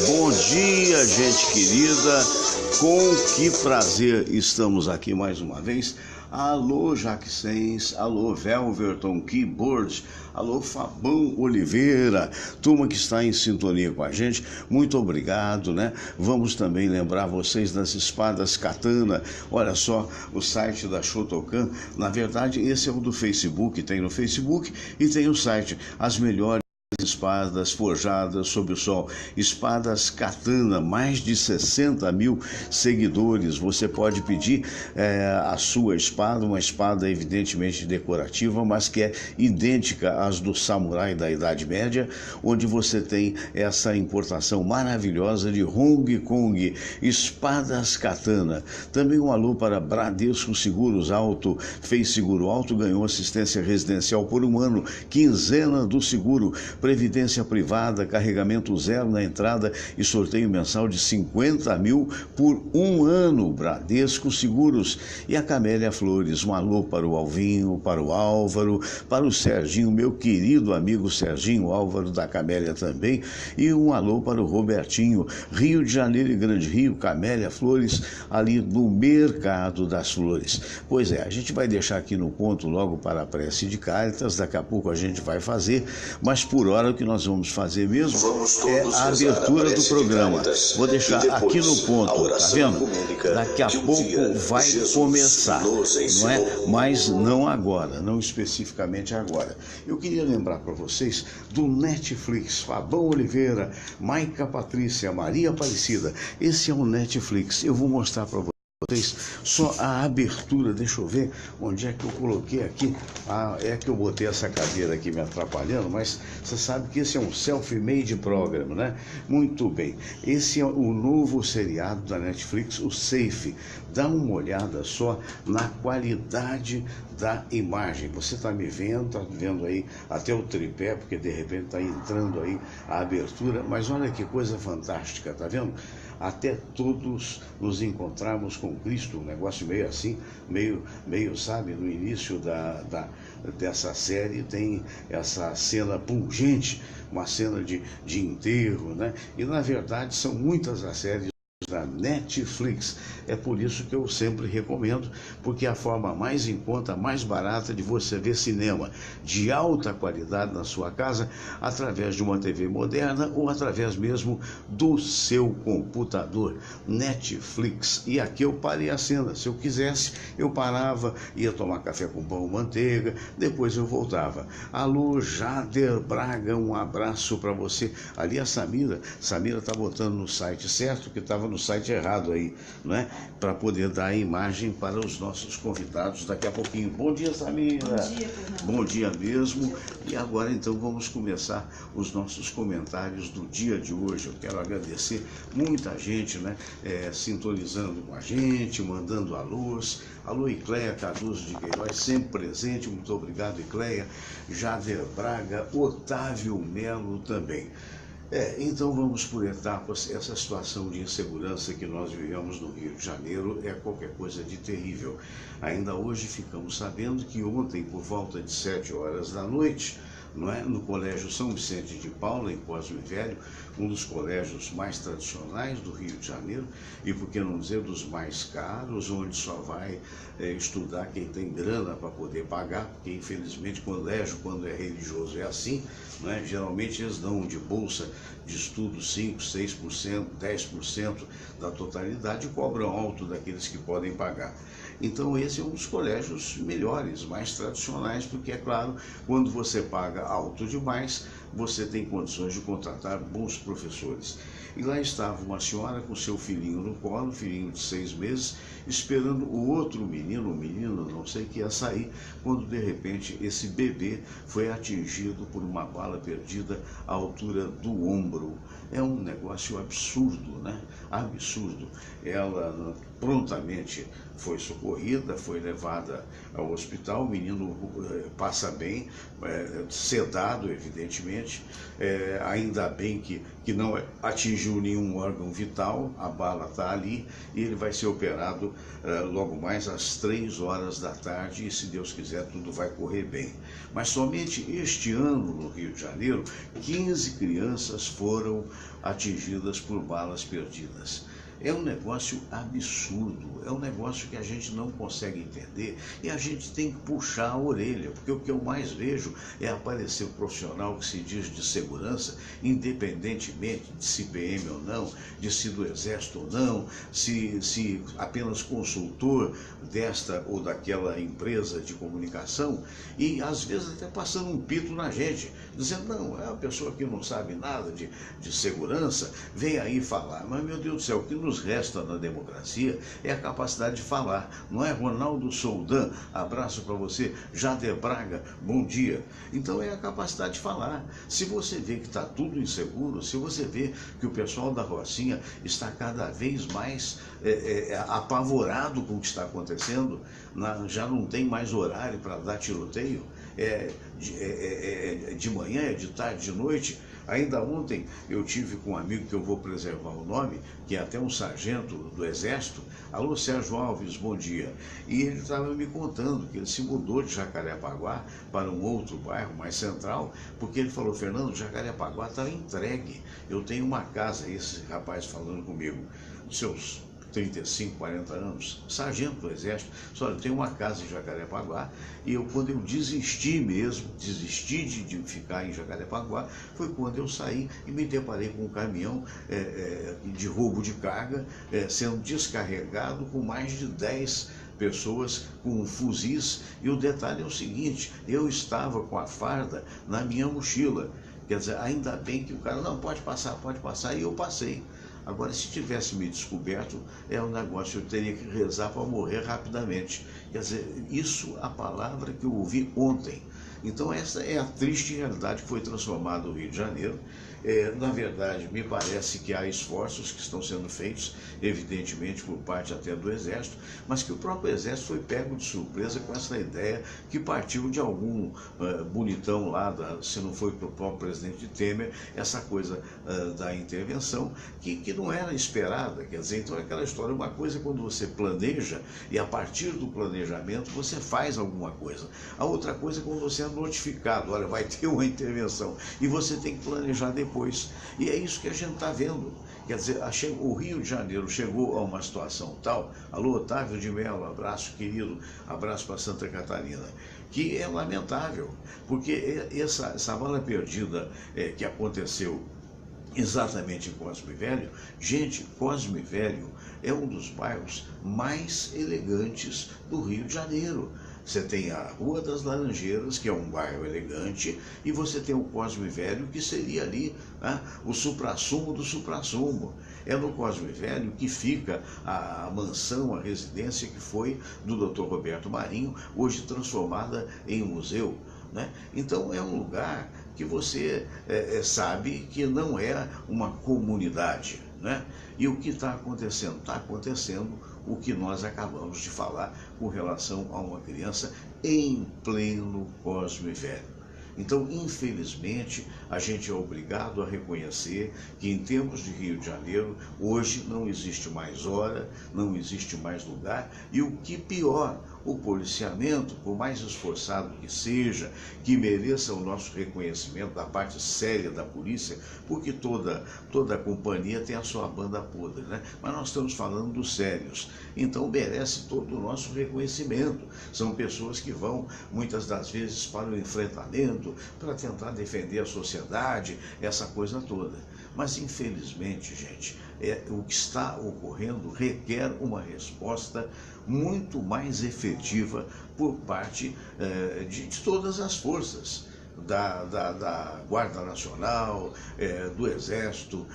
Bom dia, gente querida, com que prazer estamos aqui mais uma vez. Alô, Jacksens, alô, Velverton Keyboard, alô, Fabão Oliveira, turma que está em sintonia com a gente, muito obrigado, né? Vamos também lembrar vocês das espadas katana. Olha só, o site da Shotokan, na verdade esse é o do Facebook, tem no Facebook e tem o site, as melhores espadas forjadas sob o sol, espadas katana, mais de 60 mil seguidores. Você pode pedir a sua espada, uma espada evidentemente decorativa, mas que é idêntica às do samurai da Idade Média, onde você tem essa importação maravilhosa de Hong Kong, espadas katana. Também um alô para Bradesco Seguros Alto, fez seguro alto, ganhou assistência residencial por um ano, quinzena do seguro, previdência privada, carregamento zero na entrada e sorteio mensal de 50 mil por um ano. Bradesco Seguros. E a Camélia Flores, um alô para o Alvinho, para o Álvaro, para o Serginho, meu querido amigo Serginho, Álvaro da Camélia também, e um alô para o Robertinho, Rio de Janeiro e Grande Rio, Camélia Flores, ali no Mercado das Flores. Pois é, a gente vai deixar aqui no ponto logo para a prece de Cáritas, daqui a pouco a gente vai fazer, mas por hora o que nós vamos fazer mesmo é a abertura do programa. Vou deixar aqui no ponto, tá vendo? Daqui a pouco vai começar, não é? Mas não agora, não especificamente agora. Eu queria lembrar para vocês do Netflix, Fabão Oliveira, Maica Patrícia, Maria Aparecida. Esse é o Netflix. Eu vou mostrar para vocês só a abertura. Deixa eu ver onde é que eu coloquei aqui. É que eu botei essa cadeira aqui me atrapalhando, mas você sabe que esse é um self-made program, né? Muito bem, esse é o novo seriado da Netflix, o Safe. Dá uma olhada só na qualidade da imagem. Você está me vendo, está vendo aí até o tripé, porque de repente está entrando aí a abertura, mas olha que coisa fantástica, tá vendo? Até todos nos encontrarmos com Cristo, um negócio meio assim, meio sabe, no início dessa série tem essa cena pungente, uma cena de enterro, né? E na verdade são muitas as séries da Netflix. É por isso que eu sempre recomendo, porque é a forma mais em conta, mais barata de você ver cinema de alta qualidade na sua casa, através de uma TV moderna ou através mesmo do seu computador. Netflix. E aqui eu parei a cena. Se eu quisesse, eu parava, ia tomar café com pão e manteiga, depois eu voltava. Alô, Jader Braga, um abraço para você. Ali a Samira está botando no site certo, que estava no site errado aí, não é? Para poder dar a imagem para os nossos convidados daqui a pouquinho. Bom dia, Samira. Bom dia, Fernando. Bom dia mesmo. E agora então vamos começar os nossos comentários do dia de hoje. Eu quero agradecer muita gente, né? Sintonizando com a gente, mandando alôs. Alô, Icleia Cardoso de Queiroz, sempre presente. Muito obrigado, Icleia. Jader Braga, Otávio Melo também. Então vamos por etapas. Essa situação de insegurança que nós vivemos no Rio de Janeiro é qualquer coisa de terrível. Ainda hoje ficamos sabendo que ontem, por volta de 7 horas da noite, não é? No Colégio São Vicente de Paula, em Cosme Velho, um dos colégios mais tradicionais do Rio de Janeiro, e por que não dizer dos mais caros, onde só vai estudar quem tem grana para poder pagar, porque infelizmente colégio, quando é religioso, é assim, não é? Geralmente eles dão de bolsa de estudo 5%, 6%, 10% da totalidade e cobram alto daqueles que podem pagar. Então esse é um dos colégios melhores, mais tradicionais, porque é claro, quando você paga alto demais, você tem condições de contratar bons professores. E lá estava uma senhora com seu filhinho no colo, filhinho de 6 meses, esperando o outro menino, não sei, que ia sair, quando de repente esse bebê foi atingido por uma bala perdida à altura do ombro. É um negócio absurdo, né? Absurdo. Ela prontamente foi socorrida, foi levada ao hospital, o menino passa bem, sedado, evidentemente, ainda bem que não atingiu nenhum órgão vital, a bala está ali, e ele vai ser operado logo mais às 3 horas da tarde, e se Deus quiser tudo vai correr bem. Mas somente este ano no Rio de Janeiro, 15 crianças foram atingidas por balas perdidas. É um negócio absurdo, é um negócio que a gente não consegue entender e a gente tem que puxar a orelha, porque o que eu mais vejo é aparecer um profissional que se diz de segurança, independentemente de se PM ou não, de se do Exército ou não, se apenas consultor desta ou daquela empresa de comunicação, e às vezes até passando um pito na gente, dizendo, não, é uma pessoa que não sabe nada de segurança, vem aí falar. Mas, meu Deus do céu, o que nos resta na democracia é a capacidade de falar, não é? Ronaldo Soldan, abraço para você. Jader Braga, bom dia. Então é a capacidade de falar. Se você vê que está tudo inseguro, se você vê que o pessoal da Rocinha está cada vez mais apavorado com o que está acontecendo, já não tem mais horário para dar tiroteio, de manhã, é de tarde, de noite. Ainda ontem eu tive com um amigo que eu vou preservar o nome, que é até um sargento do Exército. Alô, Sérgio Alves, bom dia. E ele estava me contando que ele se mudou de Jacarepaguá para um outro bairro mais central, porque ele falou, Fernando, Jacarepaguá está entregue. Eu tenho uma casa, esse rapaz falando comigo, seus 35, 40 anos, sargento do Exército, só tem uma casa em Jacarepaguá, e quando eu desisti de ficar em Jacarepaguá, foi quando eu saí e me deparei com um caminhão de roubo de carga, sendo descarregado com mais de 10 pessoas com fuzis, e o detalhe é o seguinte, eu estava com a farda na minha mochila, quer dizer, ainda bem que o cara, não, pode passar, e eu passei. Agora, se tivesse me descoberto, é um negócio, eu teria que rezar para morrer rapidamente. Quer dizer, isso a palavra que eu ouvi ontem. Então, essa é a triste realidade que foi transformada no Rio de Janeiro. Na verdade, me parece que há esforços que estão sendo feitos, evidentemente por parte até do Exército, mas que o próprio Exército foi pego de surpresa com essa ideia que partiu de algum bonitão lá, se não foi para o próprio presidente Temer, essa coisa da intervenção, que não era esperada. Quer dizer, então é aquela história, uma coisa é quando você planeja e a partir do planejamento você faz alguma coisa. A outra coisa é quando você é notificado, olha, vai ter uma intervenção e você tem que planejar depois. E é isso que a gente está vendo. Quer dizer, o Rio de Janeiro chegou a uma situação tal, alô, Otávio de Mello, abraço querido, abraço para Santa Catarina, que é lamentável, porque essa bala perdida que aconteceu exatamente em Cosme Velho, gente, Cosme Velho é um dos bairros mais elegantes do Rio de Janeiro. Você tem a Rua das Laranjeiras, que é um bairro elegante, e você tem o Cosme Velho, que seria ali, né, o suprassumo do suprassumo. É no Cosme Velho que fica a mansão, a residência que foi do Dr. Roberto Marinho, hoje transformada em museu, né? Então é um lugar que você sabe que não é uma comunidade, né? E o que está acontecendo? Está acontecendo o que nós acabamos de falar com relação a uma criança em pleno Cosme Velho. Então, infelizmente, a gente é obrigado a reconhecer que em termos de Rio de Janeiro, hoje não existe mais hora, não existe mais lugar, e o que pior, o policiamento, por mais esforçado que seja, que mereça o nosso reconhecimento da parte séria da polícia, porque toda companhia tem a sua banda podre, né? Mas nós estamos falando dos sérios, então merece todo o nosso reconhecimento. São pessoas que vão, muitas das vezes, para o enfrentamento, para tentar defender a sociedade, essa coisa toda. Mas, infelizmente, gente, o que está ocorrendo requer uma resposta muito mais efetiva por parte de todas as forças, da Guarda Nacional, do Exército,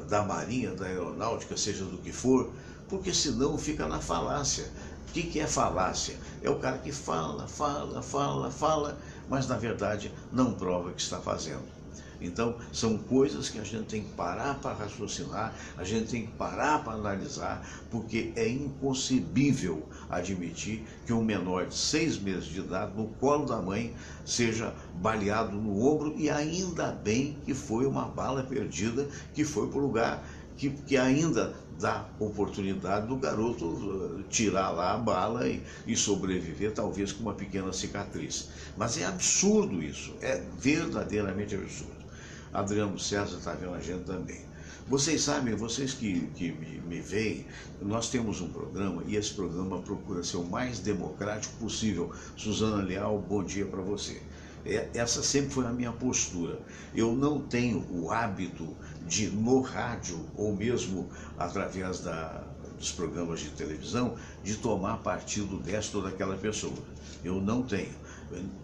da Marinha, da Aeronáutica, seja do que for, porque senão fica na falácia. O que é falácia? É o cara que fala, mas na verdade não prova o que está fazendo. Então, são coisas que a gente tem que parar para raciocinar, a gente tem que parar para analisar, porque é inconcebível admitir que um menor de 6 meses de idade, no colo da mãe, seja baleado no ombro, e ainda bem que foi uma bala perdida, que foi para o lugar que ainda dá oportunidade do garoto tirar lá a bala e sobreviver, talvez com uma pequena cicatriz. Mas é absurdo isso, é verdadeiramente absurdo. Adriano César está vendo a gente também. Vocês sabem, vocês que me veem, nós temos um programa e esse programa procura ser o mais democrático possível. Suzana Leal, bom dia para você. Essa sempre foi a minha postura. Eu não tenho o hábito de, no rádio, ou mesmo através dos programas de televisão, de tomar partido desta ou daquela pessoa. Eu não tenho.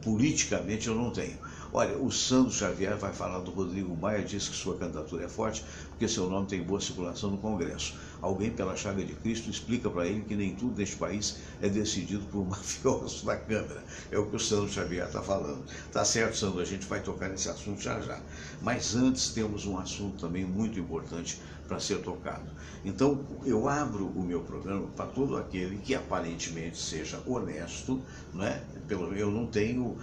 Politicamente eu não tenho. Olha, o Sandro Xavier vai falar do Rodrigo Maia, diz que sua candidatura é forte, porque seu nome tem boa circulação no Congresso. Alguém, pela chaga de Cristo, explica para ele que nem tudo neste país é decidido por mafiosos da Câmara. É o que o Sandro Xavier está falando. Tá certo, Sandro, a gente vai tocar nesse assunto já já. Mas antes temos um assunto também muito importante para ser tocado. Então, eu abro o meu programa para todo aquele que aparentemente seja honesto, né? Eu não tenho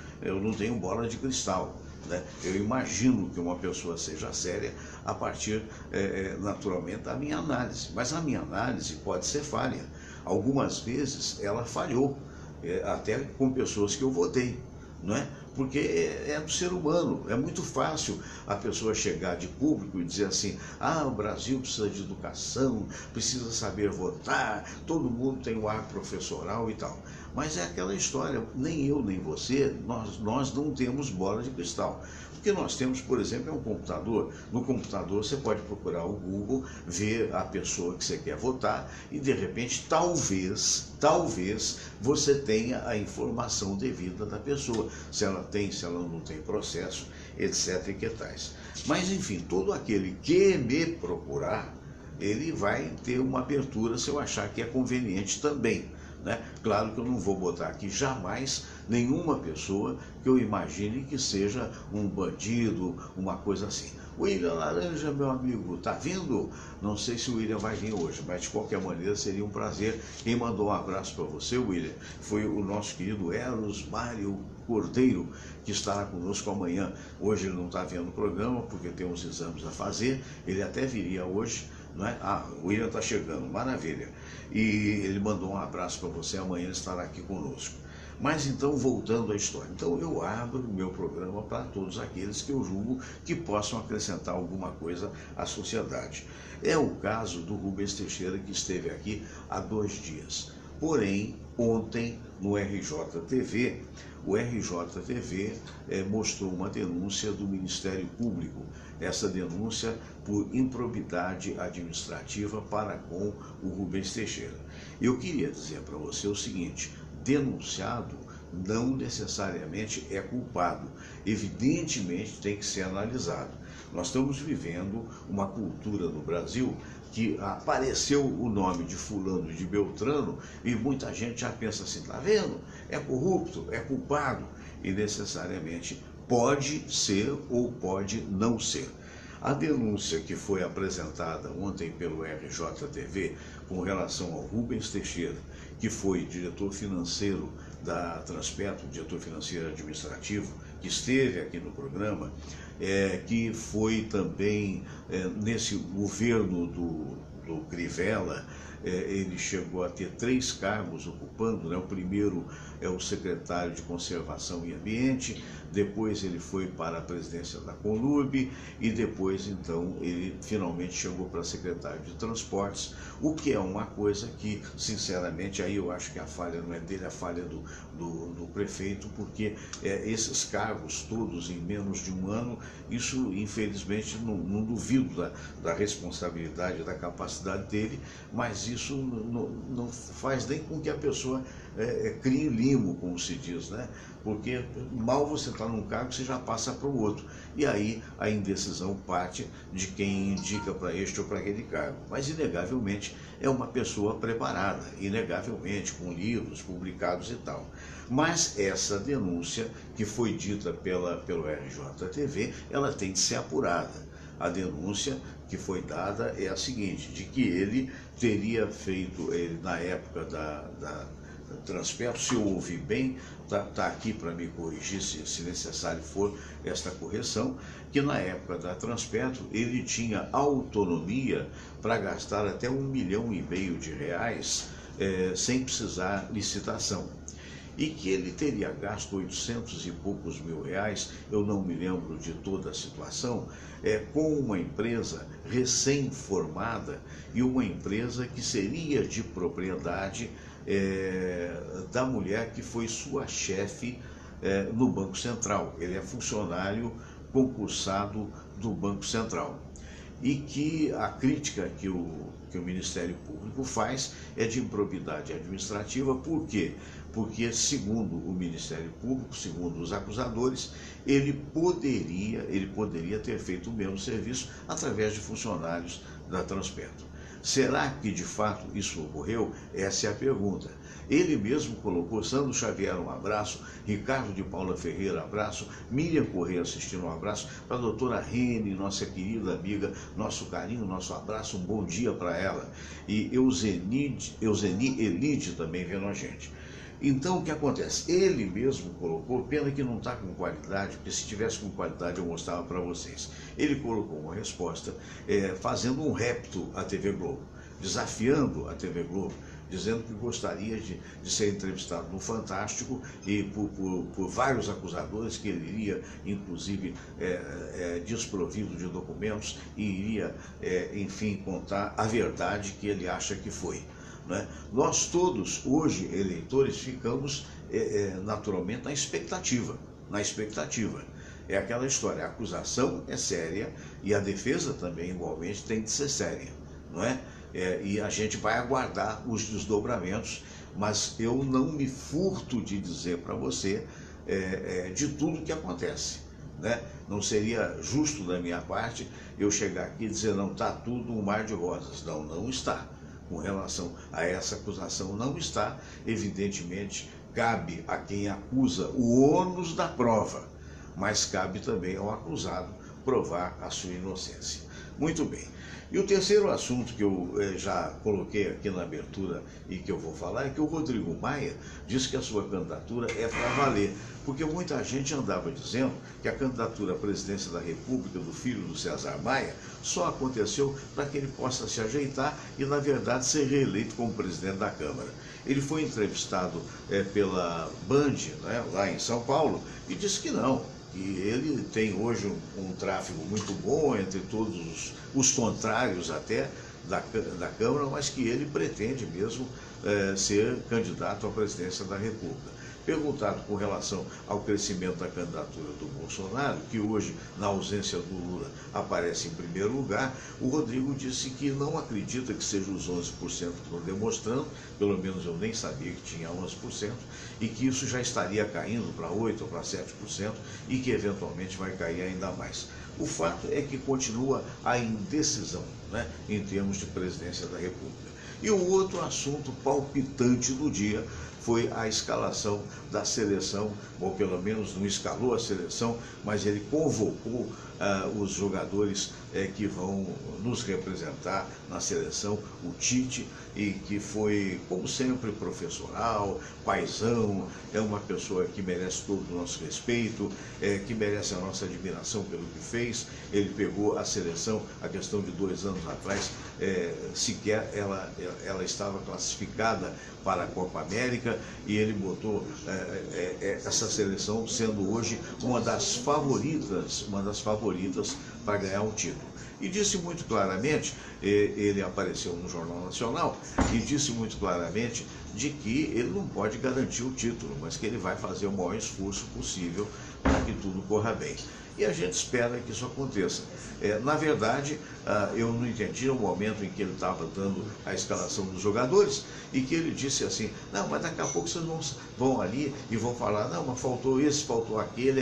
bola de cristal, né? Eu imagino que uma pessoa seja séria a partir, naturalmente, da minha análise. Mas a minha análise pode ser falha. Algumas vezes ela falhou, até com pessoas que eu votei, não é? Porque é do ser humano. É muito fácil a pessoa chegar de público e dizer assim: ah, o Brasil precisa de educação, precisa saber votar, todo mundo tem o ar professoral e tal. Mas é aquela história, nem eu nem você, nós não temos bola de cristal. O que nós temos, por exemplo, é um computador. No computador você pode procurar o Google, ver a pessoa que você quer votar e, de repente, talvez você tenha a informação devida da pessoa. Se ela tem, se ela não tem processo, etc. e que tais. Mas, enfim, todo aquele que me procurar, ele vai ter uma abertura se eu achar que é conveniente também, né? Claro que eu não vou botar aqui jamais nenhuma pessoa que eu imagine que seja um bandido, uma coisa assim. William Laranja, meu amigo, tá vindo? Não sei se o William vai vir hoje, mas de qualquer maneira seria um prazer. Quem mandou um abraço para você, William, foi o nosso querido Eros Mário Cordeiro, que estará conosco amanhã. Hoje ele não está vendo o programa porque tem uns exames a fazer, ele até viria hoje, não é? Ah, o William está chegando, maravilha. E ele mandou um abraço para você, amanhã ele estará aqui conosco. Mas então, voltando à história, então eu abro o meu programa para todos aqueles que eu julgo que possam acrescentar alguma coisa à sociedade. É o caso do Rubens Teixeira, que esteve aqui há 2 dias. Porém, ontem, no RJTV, o RJTV mostrou uma denúncia do Ministério Público, essa denúncia por improbidade administrativa para com o Rubens Teixeira. Eu queria dizer para você o seguinte: denunciado não necessariamente é culpado, evidentemente tem que ser analisado. Nós estamos vivendo uma cultura no Brasil que apareceu o nome de fulano, de Beltrano, e muita gente já pensa assim: tá vendo? É corrupto, é culpado, e necessariamente pode ser ou pode não ser. A denúncia que foi apresentada ontem pelo RJTV com relação ao Rubens Teixeira, que foi diretor financeiro da Transpetro, diretor financeiro administrativo, que esteve aqui no programa, que foi também nesse governo do Crivella, ele chegou a ter 3 cargos ocupando, né? O primeiro é o secretário de Conservação e Ambiente, depois ele foi para a presidência da Conlurb e depois, então, ele finalmente chegou para secretário de Transportes, o que é uma coisa que, sinceramente, aí eu acho que a falha não é dele, a falha do prefeito, porque esses cargos todos em menos de um ano, isso, infelizmente, não duvido da responsabilidade, da capacidade dele, mas isso não faz nem com que a pessoa crie limo, como se diz, né? Porque mal você está num cargo, você já passa para o outro. E aí a indecisão parte de quem indica para este ou para aquele cargo. Mas, inegavelmente, é uma pessoa preparada, inegavelmente, com livros publicados e tal. Mas essa denúncia que foi dita pelo RJTV, ela tem de ser apurada. A denúncia que foi dada é a seguinte, de que ele teria feito, na época da Transpetro, se eu ouvi bem, tá aqui para me corrigir se necessário for esta correção, que na época da Transpetro ele tinha autonomia para gastar até R$ 1,5 milhão sem precisar licitação. E que ele teria gasto 800 e poucos mil reais, eu não me lembro de toda a situação, com uma empresa recém-formada e uma empresa que seria de propriedade da mulher que foi sua chefe no Banco Central. Ele é funcionário concursado do Banco Central. E que a crítica que o Ministério Público faz é de improbidade administrativa. Por quê? Porque, segundo o Ministério Público, segundo os acusadores, ele poderia ter feito o mesmo serviço através de funcionários da Transpetro. Será que de fato isso ocorreu? Essa é a pergunta. Ele mesmo colocou Sandro Xavier, um abraço, Ricardo de Paula Ferreira, abraço, Miriam Corrêa assistindo, um abraço, para a doutora Rene, nossa querida amiga, nosso carinho, nosso abraço, um bom dia para ela. E Euseni Elide também vendo a gente. Então, o que acontece? Ele mesmo colocou, pena que não está com qualidade, porque se tivesse com qualidade eu mostrava para vocês. Ele colocou uma resposta fazendo um repto à TV Globo, desafiando a TV Globo, dizendo que gostaria de ser entrevistado no Fantástico e por vários acusadores, que ele iria, inclusive, desprovido de documentos e iria, enfim, contar a verdade que ele acha que foi. Né? Nós todos, hoje, eleitores, ficamos naturalmente na expectativa. É aquela história, a acusação é séria e a defesa também, igualmente, tem de ser séria, não é? E a gente vai aguardar os desdobramentos, mas eu não me furto de dizer para você de tudo que acontece. Né? Não seria justo da minha parte eu chegar aqui e dizer não está tudo um mar de rosas. Não, não está. Com relação a essa acusação, não está. Evidentemente, cabe a quem acusa o ônus da prova, mas cabe também ao acusado provar a sua inocência. Muito bem. E o terceiro assunto que eu já coloquei aqui na abertura e que eu vou falar é que o Rodrigo Maia disse que a sua candidatura é para valer, porque muita gente andava dizendo que a candidatura à presidência da República do filho do César Maia só aconteceu para que ele possa se ajeitar e, na verdade, ser reeleito como presidente da Câmara. Ele foi entrevistado pela Band, né, lá em São Paulo, e disse que não. E ele tem hoje um tráfego muito bom entre todos os contrários até da Câmara, mas que ele pretende mesmo ser candidato à presidência da República. Perguntado com relação ao crescimento da candidatura do Bolsonaro, que hoje, na ausência do Lula, aparece em primeiro lugar, o Rodrigo disse que não acredita que seja os 11% que estão demonstrando, pelo menos eu nem sabia que tinha 11%, e que isso já estaria caindo para 8% ou para 7%, e que eventualmente vai cair ainda mais. O fato é que continua a indecisão, né, em termos de presidência da República. E o outro assunto palpitante do dia foi a escalação da seleção, ou pelo menos não escalou a seleção, mas ele convocou os jogadores que vão nos representar na seleção, o Tite, e que foi, como sempre, professoral, paizão, é uma pessoa que merece todo o nosso respeito, que merece a nossa admiração pelo que fez. Ele pegou a seleção, a questão de 2 anos atrás, sequer ela estava classificada para a Copa América, e ele botou essa seleção sendo hoje uma das favoritas para ganhar o título. E disse muito claramente, ele apareceu no Jornal Nacional, e disse muito claramente de que ele não pode garantir o título, mas que ele vai fazer o maior esforço possível para que tudo corra bem. E a gente espera que isso aconteça. Na verdade, eu não entendi o momento em que ele estava dando a escalação dos jogadores, e que ele disse assim: não, mas daqui a pouco vocês vão ali e vão falar, não, mas faltou esse, faltou aquele,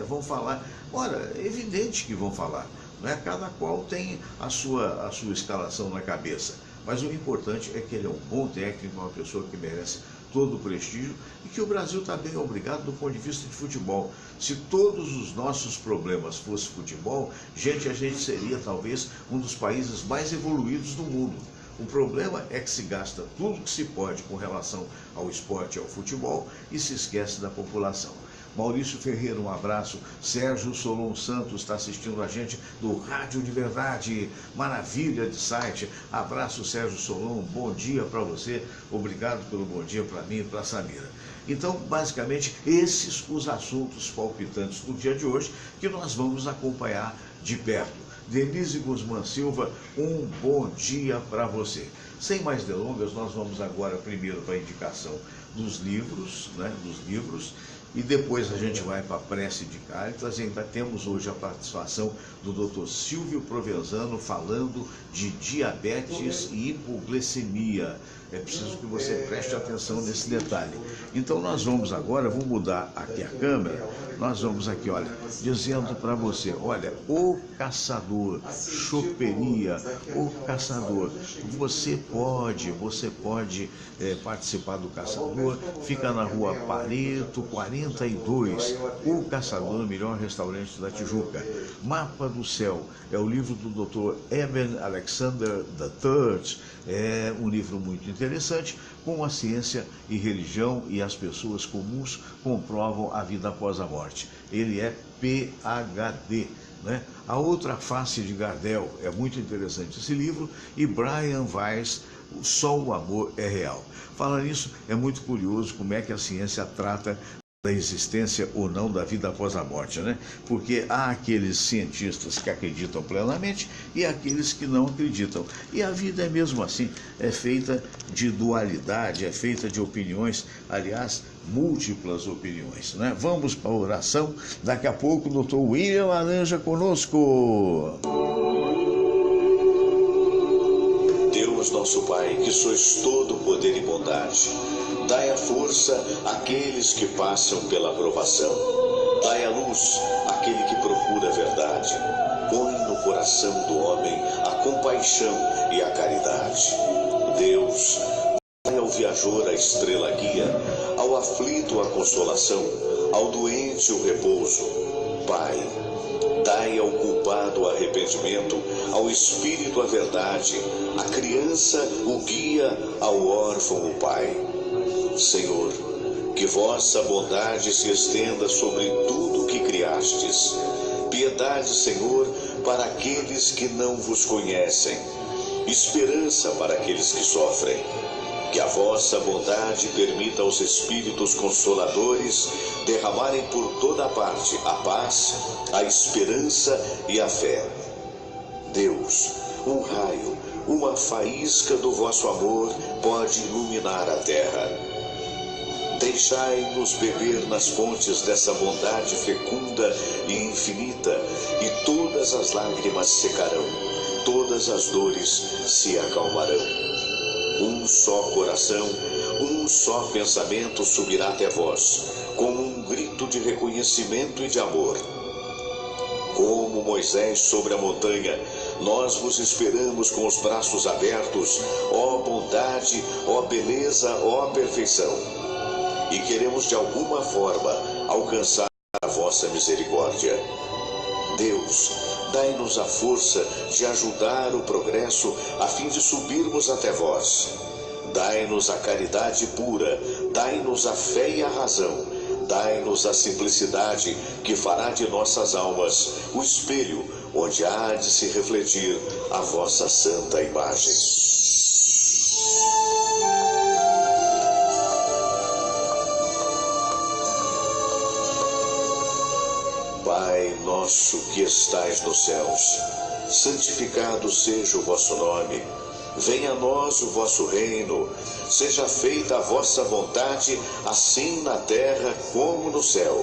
vão falar. Ora, é evidente que vão falar, não é? Cada qual tem a sua escalação na cabeça. Mas o importante é que ele é um bom técnico, uma pessoa que merece todo o prestígio, e que o Brasil está bem obrigado do ponto de vista de futebol. Se todos os nossos problemas fossem futebol, a gente seria talvez um dos países mais evoluídos do mundo. O problema é que se gasta tudo que se pode com relação ao esporte e ao futebol e se esquece da população. Maurício Ferreira, um abraço. Sérgio Solon Santos está assistindo a gente do Rádio de Verdade, maravilha de site. Abraço, Sérgio Solon, bom dia para você, obrigado pelo bom dia para mim e para a Samira. Então, basicamente, esses os assuntos palpitantes do dia de hoje que nós vamos acompanhar de perto. Denise Guzmán Silva, um bom dia para você. Sem mais delongas, nós vamos agora primeiro para a indicação dos livros, e depois a gente vai para a prece de Cáritas. Ainda temos hoje a participação do Dr. Silvio Provenzano falando de diabetes e hipoglicemia. É preciso que você preste atenção nesse detalhe. Então nós vamos agora, vou mudar aqui a câmera, nós vamos aqui, olha, dizendo para você, olha, O Caçador, choperia, O Caçador, você pode participar do Caçador, fica na rua Pareto, 42, O Caçador, melhor restaurante da Tijuca. Mapa do Céu, é o livro do Dr. Eben Alexander III, é um livro muito interessante, como a ciência e religião e as pessoas comuns comprovam a vida após a morte. Ele é PhD, né? A Outra Face de Gardel, é muito interessante esse livro, e Brian Weiss, Só o Amor é Real. Falando nisso, é muito curioso como é que a ciência trata da existência ou não da vida após a morte, né? Porque há aqueles cientistas que acreditam plenamente e aqueles que não acreditam. E a vida é mesmo assim, é feita de dualidade, é feita de opiniões, aliás, múltiplas opiniões, né? Vamos para a oração, daqui a pouco o Dr. William Laranja conosco. Deus nosso Pai, que sois todo poder e bondade, dai a força àqueles que passam pela provação. Dai a luz àquele que procura a verdade. Põe no coração do homem a compaixão e a caridade. Deus, dai ao viajor a estrela guia, ao aflito a consolação, ao doente o repouso. Pai, dai ao culpado o arrependimento, ao espírito a verdade, à criança o guia, ao órfão o pai. Senhor, que vossa bondade se estenda sobre tudo que criastes. Piedade, Senhor, para aqueles que não vos conhecem. Esperança para aqueles que sofrem. Que a vossa bondade permita aos Espíritos Consoladores derramarem por toda parte a paz, a esperança e a fé. Deus, um raio, uma faísca do vosso amor pode iluminar a terra. Deixai-nos beber nas fontes dessa bondade fecunda e infinita, e todas as lágrimas secarão, todas as dores se acalmarão. Um só coração, um só pensamento subirá até vós, como um grito de reconhecimento e de amor. Como Moisés sobre a montanha, nós vos esperamos com os braços abertos, ó bondade, ó beleza, ó perfeição. E queremos de alguma forma alcançar a vossa misericórdia. Deus, Dai-nos a força de ajudar o progresso a fim de subirmos até vós. Dai-nos a caridade pura, dai-nos a fé e a razão, dai-nos a simplicidade que fará de nossas almas o espelho onde há de se refletir a vossa santa imagem. Pai nosso que estais nos céus, santificado seja o vosso nome. Venha a nós o vosso reino, seja feita a vossa vontade, assim na terra como no céu.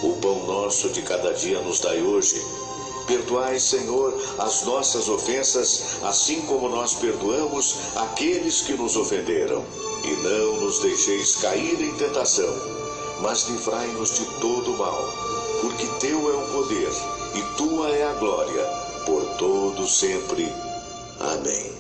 O pão nosso de cada dia nos dai hoje. Perdoai, Senhor, as nossas ofensas, assim como nós perdoamos aqueles que nos ofenderam. E não nos deixeis cair em tentação, mas livrai-nos de todo mal, porque teu é o poder e tua é a glória, por todo sempre. Amém.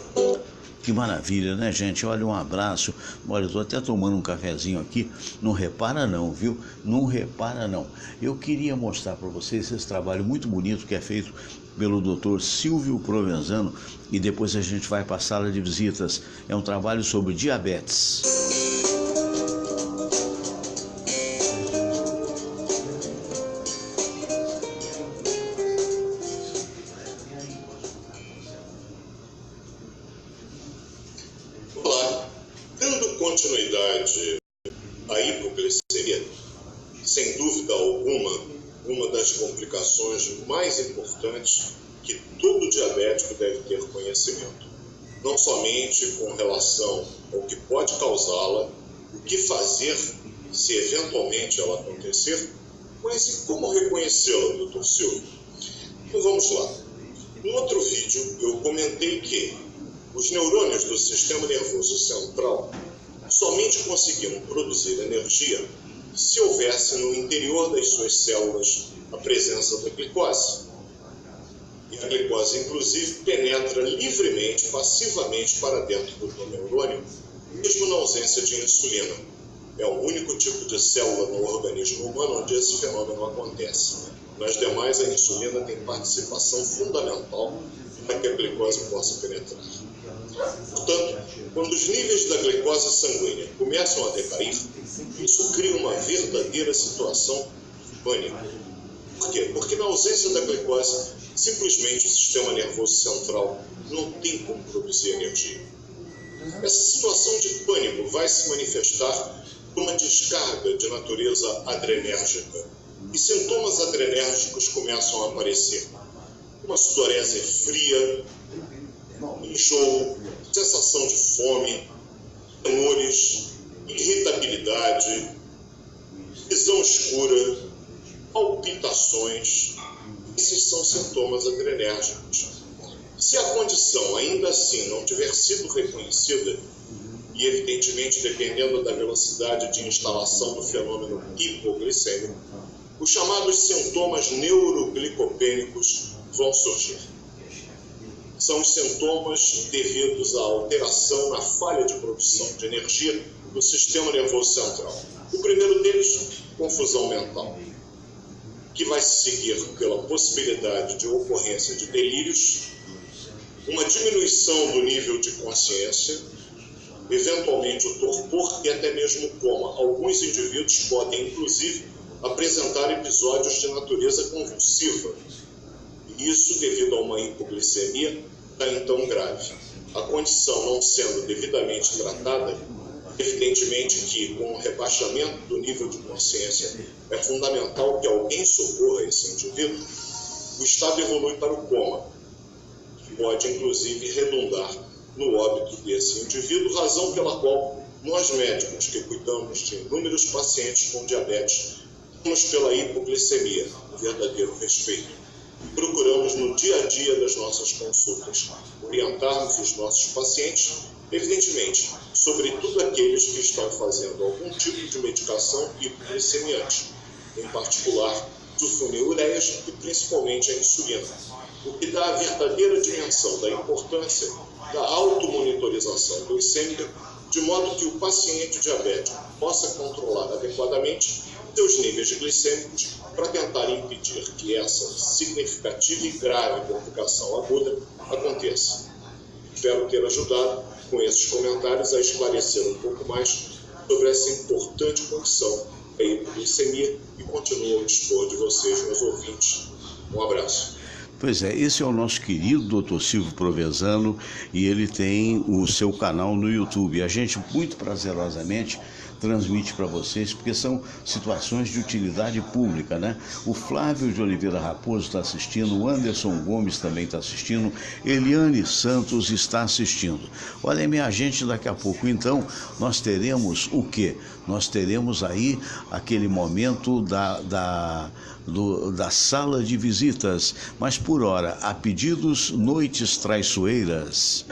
Que maravilha, né, gente? Olha, um abraço. Olha, eu tô até tomando um cafezinho aqui. Não repara não, viu? Não repara não. Eu queria mostrar para vocês esse trabalho muito bonito que é feito pelo Dr. Silvio Provenzano, e depois a gente vai para a sala de visitas. É um trabalho sobre diabetes. Continuidade à hipoglicemia, sem dúvida alguma, uma das complicações mais importantes que todo diabético deve ter conhecimento. Não somente com relação ao que pode causá-la, o que fazer se eventualmente ela acontecer, mas e como reconhecê-la, Dr. Silvio? Então vamos lá. No outro vídeo eu comentei que os neurônios do sistema nervoso central somente conseguiam produzir energia se houvesse no interior das suas células a presença da glicose. E a glicose, inclusive, penetra livremente, passivamente para dentro do neurônio, mesmo na ausência de insulina. É o único tipo de célula no organismo humano onde esse fenômeno acontece. Nas demais, a insulina tem participação fundamental para que a glicose possa penetrar. Portanto, quando os níveis da glicose sanguínea começam a decair, isso cria uma verdadeira situação de pânico. Por quê? Porque na ausência da glicose, simplesmente o sistema nervoso central não tem como produzir energia. Essa situação de pânico vai se manifestar por uma descarga de natureza adrenérgica. E sintomas adrenérgicos começam a aparecer. Uma sudorese fria, enjoo, sensação de fome, tremores, irritabilidade, visão escura, palpitações. Esses são sintomas adrenérgicos. Se a condição ainda assim não tiver sido reconhecida, e evidentemente dependendo da velocidade de instalação do fenômeno hipoglicêmico, os chamados sintomas neuroglicopênicos vão surgir. São os sintomas devidos à alteração na falha de produção de energia do sistema nervoso central. O primeiro deles, confusão mental, que vai se seguir pela possibilidade de ocorrência de delírios, uma diminuição do nível de consciência, eventualmente o torpor e até mesmo o coma. Alguns indivíduos podem, inclusive, apresentar episódios de natureza convulsiva. Isso devido a uma hipoglicemia então grave. A condição não sendo devidamente tratada, evidentemente que com o rebaixamento do nível de consciência é fundamental que alguém socorra esse indivíduo, o estado evolui para o coma, que pode inclusive redundar no óbito desse indivíduo, razão pela qual nós médicos que cuidamos de inúmeros pacientes com diabetes temos pela hipoglicemia um verdadeiro respeito. Procuramos no dia a dia das nossas consultas orientarmos os nossos pacientes, evidentemente, sobretudo aqueles que estão fazendo algum tipo de medicação hipoglicemiante, em particular sulfonilureias e principalmente a insulina, o que dá a verdadeira dimensão da importância da automonitorização monitorização glicêmica, de modo que o paciente diabético possa controlar adequadamente seus níveis glicêmicos para tentar impedir que essa significativa e grave complicação aguda aconteça. Espero ter ajudado com esses comentários a esclarecer um pouco mais sobre essa importante condição, a hipoglicemia, e continuo ao dispor de vocês, meus ouvintes. Um abraço. Pois é, esse é o nosso querido Dr. Silvio Provenzano e ele tem o seu canal no YouTube. A gente muito prazerosamente transmite para vocês, porque são situações de utilidade pública, né? O Flávio de Oliveira Raposo está assistindo, o Anderson Gomes também está assistindo, Eliane Santos está assistindo. Olha, minha gente, daqui a pouco, então, nós teremos o quê? Nós teremos aí aquele momento da sala de visitas, mas por hora, a pedidos, noites traiçoeiras.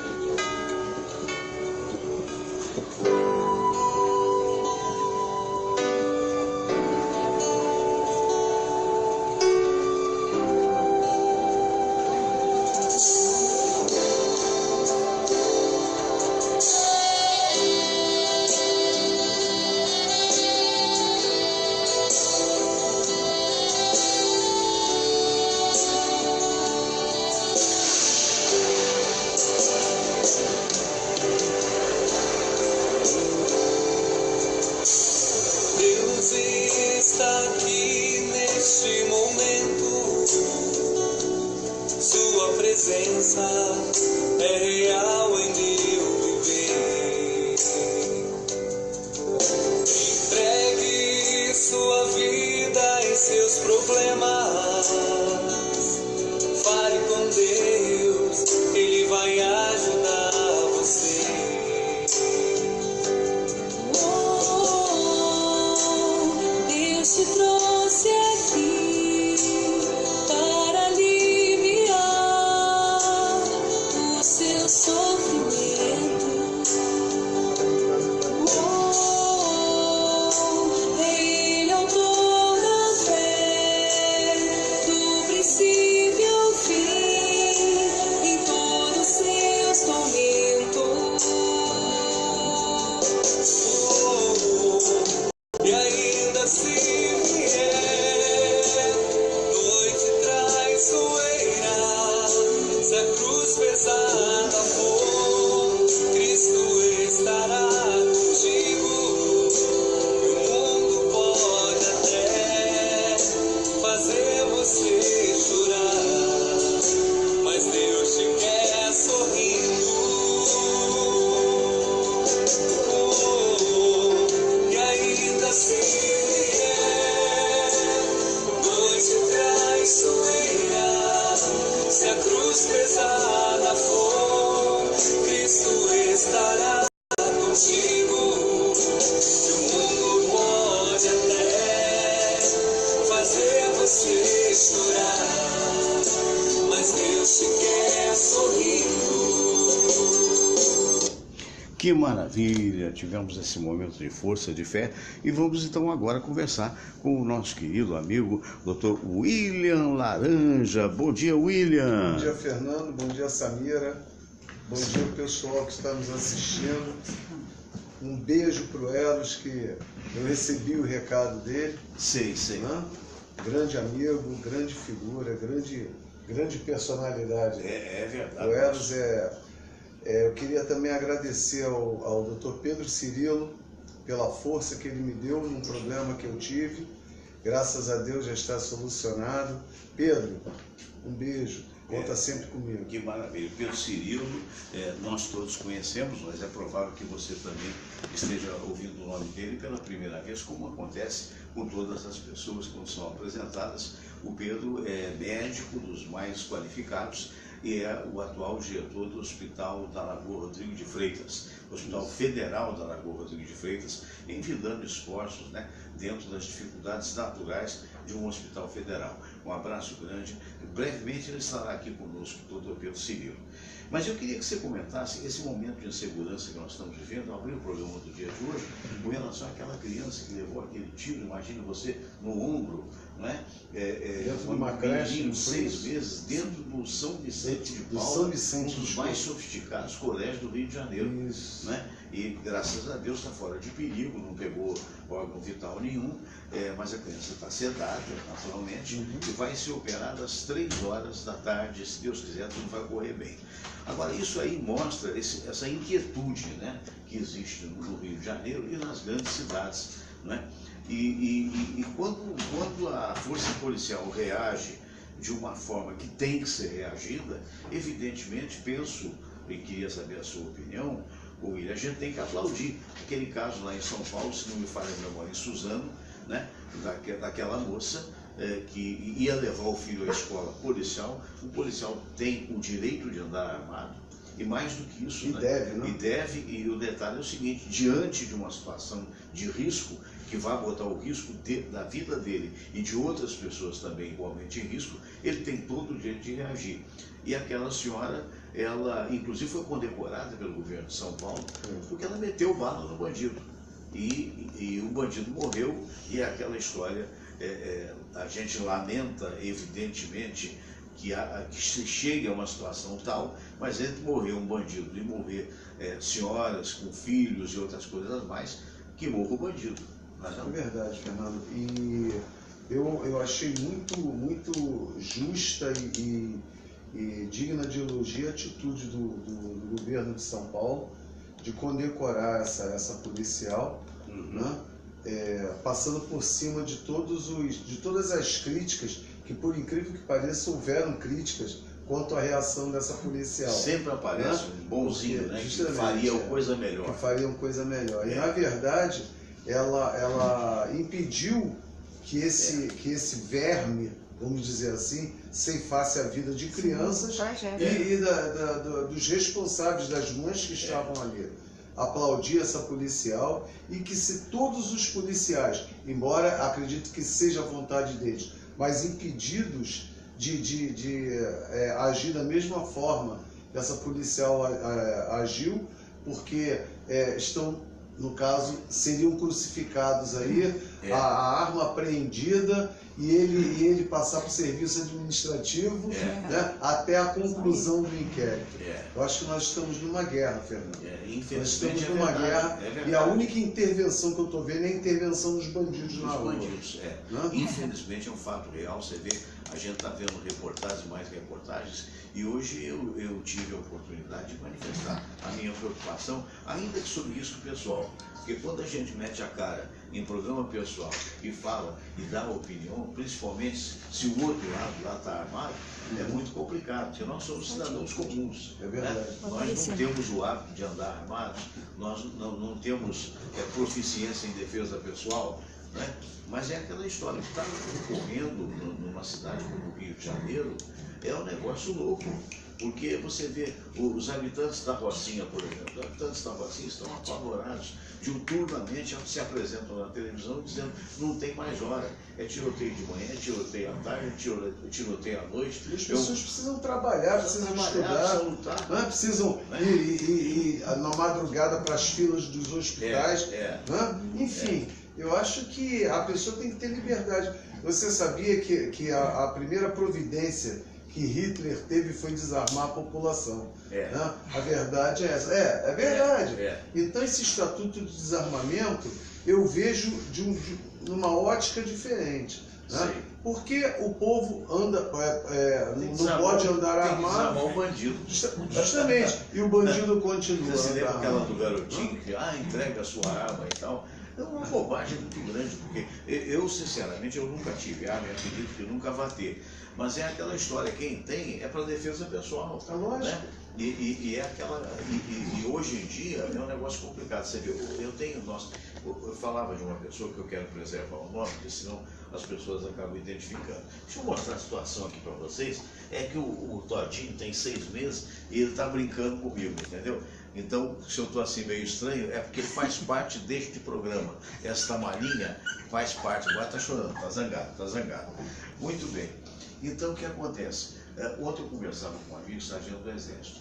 Que maravilha! Tivemos esse momento de força, de fé, e vamos então agora conversar com o nosso querido amigo Dr. William Laranja. Bom dia, William! Bom dia, Fernando. Bom dia, Samira. Bom dia, pessoal que está nos assistindo. Um beijo para o Eros, que eu recebi o recado dele. Sei. Né? Grande amigo, grande figura, grande personalidade. É verdade. O Eros eu queria também agradecer ao Dr. Pedro Cirilo pela força que ele me deu num problema que eu tive. Graças a Deus já está solucionado. Pedro, um beijo. Conta sempre comigo. Que maravilha. Pedro Cirilo, nós todos conhecemos, mas é provável que você também esteja ouvindo o nome dele pela primeira vez, como acontece com todas as pessoas quando são apresentadas. O Pedro é médico dos mais qualificados e é o atual diretor do Hospital da Lagoa Rodrigo de Freitas, Hospital Federal da Lagoa Rodrigo de Freitas, envidando esforços, né, dentro das dificuldades naturais de um hospital federal. Um abraço grande. Brevemente ele estará aqui conosco, o Dr. Pedro Cirilo. Mas eu queria que você comentasse esse momento de insegurança que nós estamos vivendo. Eu abri o programa do dia de hoje com relação àquela criança que levou aquele tiro, imagina você, no ombro, né? Dentro de uma creche, de 6 meses, dentro do São Vicente de Paula, um dos mais sofisticados colégios do Rio de Janeiro. Isso. Né? E graças a Deus está fora de perigo, não pegou órgão vital nenhum, mas a criança está sedada, naturalmente, e vai ser operada às 3 horas da tarde, se Deus quiser, tudo vai correr bem. Agora, isso aí mostra essa inquietude, né, que existe no Rio de Janeiro e nas grandes cidades. Né? E quando a força policial reage de uma forma que tem que ser reagida, evidentemente, penso, e queria saber a sua opinião, William, a gente tem que aplaudir. Aquele caso lá em São Paulo, se não me falha a memória, em Suzano, né, daquela moça que ia levar o filho à escola policial. O policial tem o direito de andar armado, e mais do que isso, e o detalhe é o seguinte: diante de uma situação de risco, que vai botar o risco da vida dele e de outras pessoas também igualmente em risco, ele tem todo o direito de reagir. E aquela senhora, ela inclusive foi condecorada pelo governo de São Paulo, porque ela meteu bala no bandido. E o bandido morreu, e aquela história, a gente lamenta, evidentemente, que se chegue a uma situação tal, mas entre morrer um bandido e morrer senhoras com filhos e outras coisas mais, que morra o bandido. É verdade, Fernando. E eu achei muito justa e digna de elogio a atitude do governo de São Paulo de condecorar essa policial, né? Passando por cima de todas as críticas, que por incrível que pareça houveram críticas quanto à reação dessa policial. Sempre aparece um bonzinho, né, que faria coisa melhor. Que fariam coisa melhor. E na verdade, ela impediu que esse verme, vamos dizer assim, ceifasse a vida de crianças e dos responsáveis, das mães que estavam ali. Aplaudir essa policial, e que se todos os policiais, embora acredito que seja a vontade deles, mas impedidos de agir da mesma forma que essa policial agiu, porque estão, no caso, seriam crucificados aí, a arma apreendida, e ele passar para o serviço administrativo, né, até a conclusão do inquérito. Eu acho que nós estamos numa guerra, Fernando. Nós estamos numa guerra, e a única intervenção que eu estou vendo é a intervenção dos bandidos na rua. Infelizmente é um fato real. Você vê, a gente está vendo reportagens, mais reportagens, e hoje eu tive a oportunidade de manifestar a minha preocupação, ainda que sobre risco pessoal. Porque quando a gente mete a cara em programa pessoal e fala e dá opinião, principalmente se o outro lado lá está armado, é muito complicado, porque nós somos cidadãos comuns. É verdade. Né? Nós não temos o hábito de andar armados, nós não temos proficiência em defesa pessoal, né? Mas é aquela história que está ocorrendo numa cidade como o Rio de Janeiro, é um negócio louco. Porque você vê os habitantes da Rocinha, por exemplo, os habitantes da Rocinha estão apavorados. Diuturnamente se apresentam na televisão dizendo não tem mais hora. É tiroteio de manhã, tiroteio à tarde, tiroteio à noite. E as pessoas precisam trabalhar, precisam estudar, precisam ir na madrugada para as filas dos hospitais. Enfim, eu acho que a pessoa tem que ter liberdade. Você sabia que a primeira providência que Hitler teve foi desarmar a população. Né? A verdade é essa. É verdade. Então esse estatuto de desarmamento eu vejo numa ótica diferente. Né? Porque o povo não pode andar armado. Tem que desarmar o bandido. Justamente. E o bandido continua. Você lembra aquela do garotinho que entrega a sua arma e tal? É uma bobagem muito grande, porque eu sinceramente, eu nunca tive arma, eu acredito que nunca vá ter. Mas é aquela história, quem tem é para defesa pessoal. É lógico. Né? E hoje em dia é um negócio complicado. Você vê, eu falava de uma pessoa que eu quero preservar o nome, porque senão as pessoas acabam identificando. Deixa eu mostrar a situação aqui para vocês. É que o Todinho tem 6 meses e ele está brincando comigo, entendeu? Então, se eu estou assim meio estranho, é porque faz parte deste programa. Esta malinha faz parte. Agora está chorando, está zangado. Muito bem. Então, o que acontece? Ontem eu conversava com um amigo, sargento do Exército,